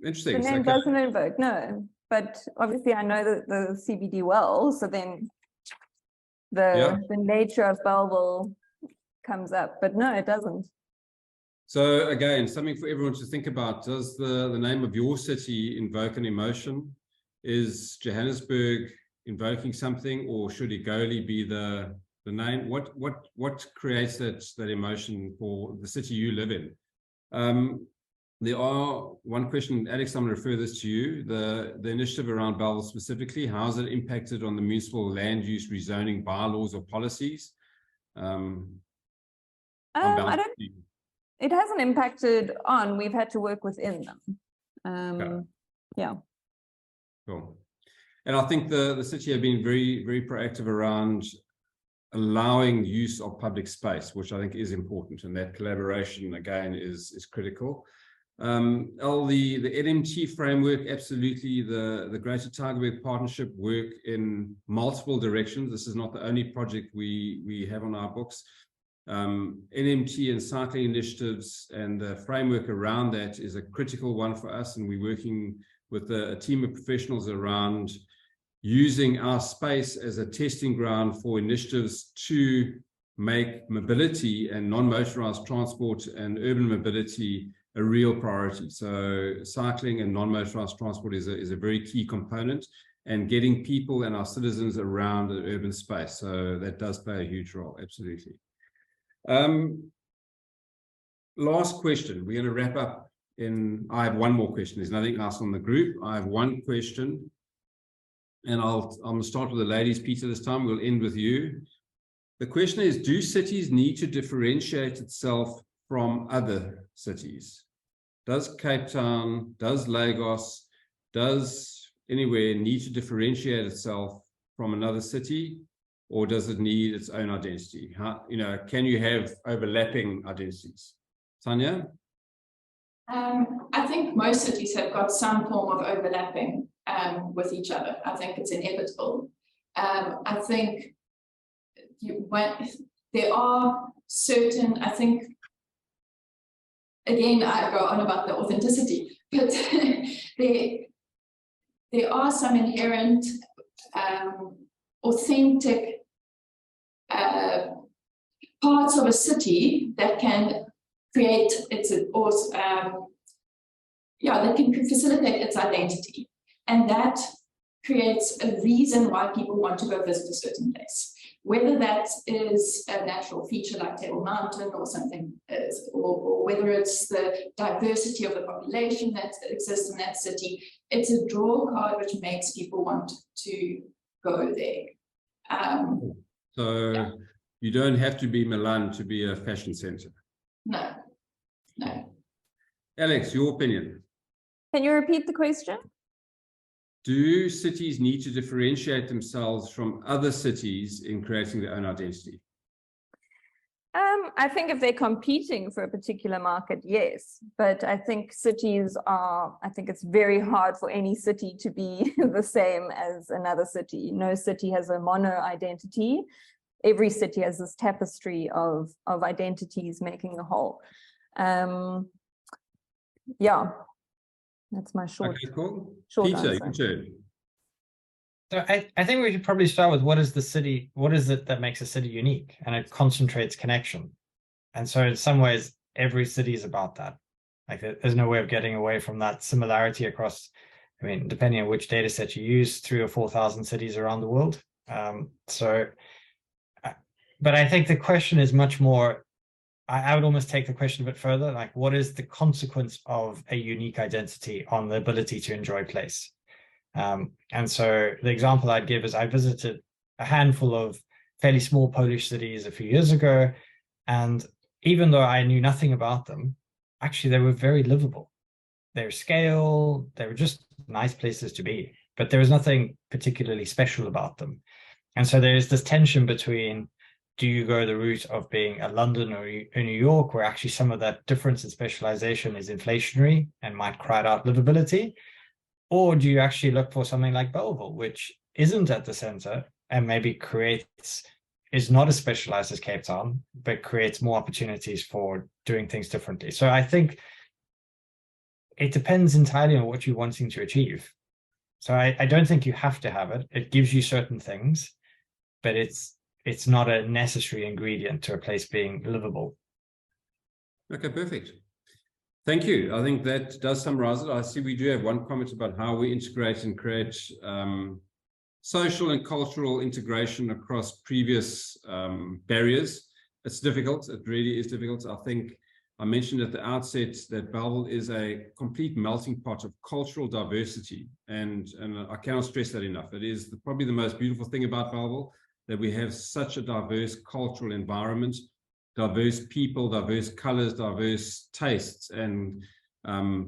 Interesting. The name doesn't invoke, no. But obviously I know the CBD well, so then the nature of Bellville comes up, but no, it doesn't. So again, something for everyone to think about. Does the name of your city invoke an emotion? Is Johannesburg invoking something, or should Igoli be the name? What creates that emotion for the city you live in? There are one question, Alex, I'm going to refer this to you. The initiative around Bellville specifically, how has it impacted on the municipal land use rezoning bylaws or policies? It hasn't impacted on, we've had to work within them. Okay. Yeah. Cool. And I think the city have been very, very proactive around allowing use of public space, which I think is important. And that collaboration, again, is critical. The NMT framework, absolutely. The Greater Tygerberg Partnership work in multiple directions. This is not the only project we have on our books. NMT and cycling initiatives and the framework around that is a critical one for us, and we're working with a team of professionals around using our space as a testing ground for initiatives to make mobility and non-motorized transport and urban mobility a real priority. So cycling and non-motorized transport is a very key component, and getting people and our citizens around an urban space. So that does play a huge role, absolutely. Last question. We're going to wrap up I have one more question. There's nothing else on the group. I have one question, and I'm going to start with the ladies. Peter, this time we'll end with you. The question is, do cities need to differentiate itself from other cities? Does Cape Town, does Lagos, does anywhere need to differentiate itself from another city, or does it need its own identity? Can you have overlapping identities? Tanya? I think most cities have got some form of overlapping with each other. I think it's inevitable. I think there are certain, I think, again, I go on about the authenticity, but there are some inherent authentic parts of a city that can create that can facilitate its identity, and that creates a reason why people want to go visit a certain place. Whether that is a natural feature like Table Mountain or something, or whether it's the diversity of the population that exists in that city, it's a draw card which makes people want to go there. So yeah. You don't have to be Milan to be a fashion center. No, no. Alex, your opinion? Can you repeat the question? Do cities need to differentiate themselves from other cities in creating their own identity? I think if they're competing for a particular market, yes. But I think I think it's very hard for any city to be the same as another city. No city has a mono identity. Every city has this tapestry of identities making a whole. Yeah. That's my short. Okay, cool. Short Peter, answer. you can turn. So I think we should probably start with what is it that makes a city unique, and it concentrates connection. And so in some ways, every city is about that. Like there's no way of getting away from that similarity across, I mean, depending on which data set you use, 3,000 or 4,000 cities around the world. But I think the question is much more, I would almost take the question a bit further, like what is the consequence of a unique identity on the ability to enjoy place? And so the example I'd give is I visited a handful of fairly small Polish cities a few years ago, and even though I knew nothing about them, actually they were very livable. Their scale, they were just nice places to be, but there was nothing particularly special about them. And so there's this tension between, do you go the route of being a London or a New York, where actually some of that difference in specialization is inflationary and might crowd out livability? Or do you actually look for something like Bellville, which isn't at the center and maybe is not as specialized as Cape Town, but creates more opportunities for doing things differently? So I think it depends entirely on what you're wanting to achieve. So I don't think you have to have it. It gives you certain things, but it's not a necessary ingredient to a place being livable. Okay, perfect. Thank you. I think that does summarize it. I see we do have one comment about how we integrate and create social and cultural integration across previous barriers. It's difficult. It really is difficult. I think I mentioned at the outset that BABLE is a complete melting pot of cultural diversity. And I cannot stress that enough. It is probably the most beautiful thing about BABLE, that we have such a diverse cultural environment, diverse people, diverse colors, diverse tastes and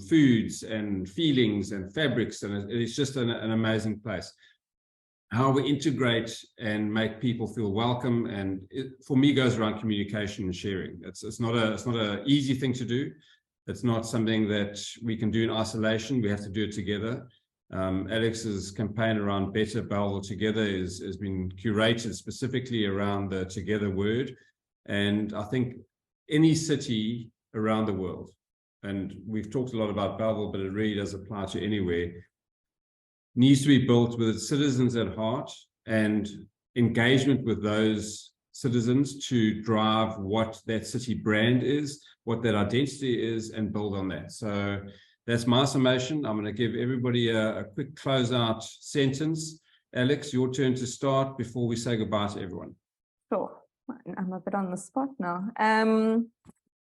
foods and feelings and fabrics. And it's just an amazing place. How we integrate and make people feel welcome, and it, for me, goes around communication and sharing. It's not an easy thing to do. It's not something that we can do in isolation. We have to do it together. Alex's campaign around Better Bellville Together has been curated specifically around the together word. And I think any city around the world, and we've talked a lot about Bellville, but it really does apply to anywhere, needs to be built with its citizens at heart and engagement with those citizens to drive what that city brand is, what that identity is, and build on that. So that's my summation. I'm going to give everybody a quick closeout sentence. Alex, your turn to start before we say goodbye to everyone. Sure. I'm a bit on the spot now.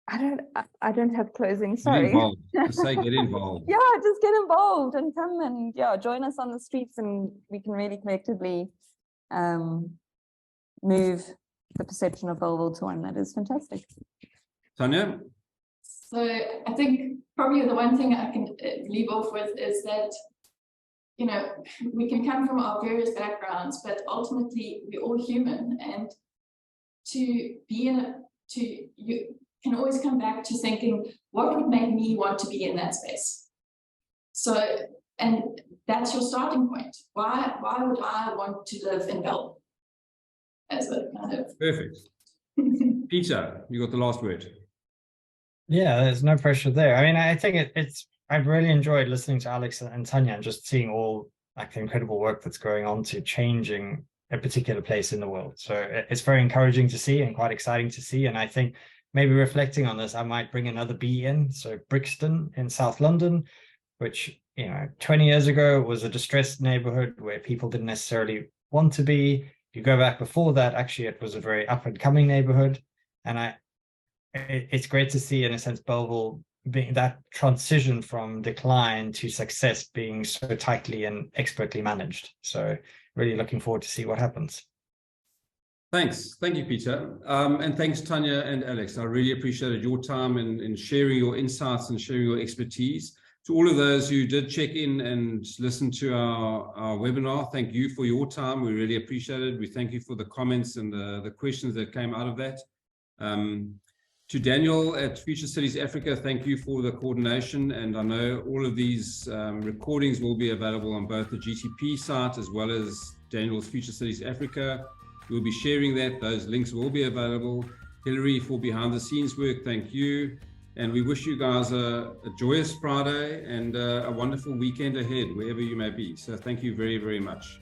I don't have closing. Sorry. Get involved. I say get involved. Yeah, just get involved and come and join us on the streets, and we can really collectively move the perception of Bellville to one that is fantastic. Tanya? So I think probably the one thing I can leave off with is that, you know, we can come from our various backgrounds, but ultimately we're all human, and you can always come back to thinking, what would make me want to be in that space? So, and that's your starting point. Why would I want to live in Bellville? As a kind of perfect. Peter, you got the last word. Yeah, there's no pressure there. I mean, I think I've really enjoyed listening to Alex and Tanya and just seeing all like the incredible work that's going on to changing a particular place in the world. So it's very encouraging to see and quite exciting to see. And I think maybe reflecting on this, I might bring another B in. So Brixton in South London, which 20 years ago, it was a distressed neighborhood where people didn't necessarily want to be. If you go back before that, actually, it was a very up and coming neighborhood. And it's great to see, in a sense, Bellville being that transition from decline to success being so tightly and expertly managed. So really looking forward to see what happens. Thanks. Thank you, Peter. And thanks, Tanya and Alex. I really appreciated your time in sharing your insights and sharing your expertise. To all of those who did check in and listen to our webinar, thank you for your time. We really appreciate it. We thank you for the comments and the questions that came out of that. To Daniel at Future Cities Africa, thank you for the coordination. And I know all of these recordings will be available on both the GTP site as well as Daniel's Future Cities Africa. We'll be sharing that. Those links will be available. Hillary, for behind the scenes work, thank you. And we wish you guys a joyous Friday and a wonderful weekend ahead, wherever you may be. So thank you very, very much.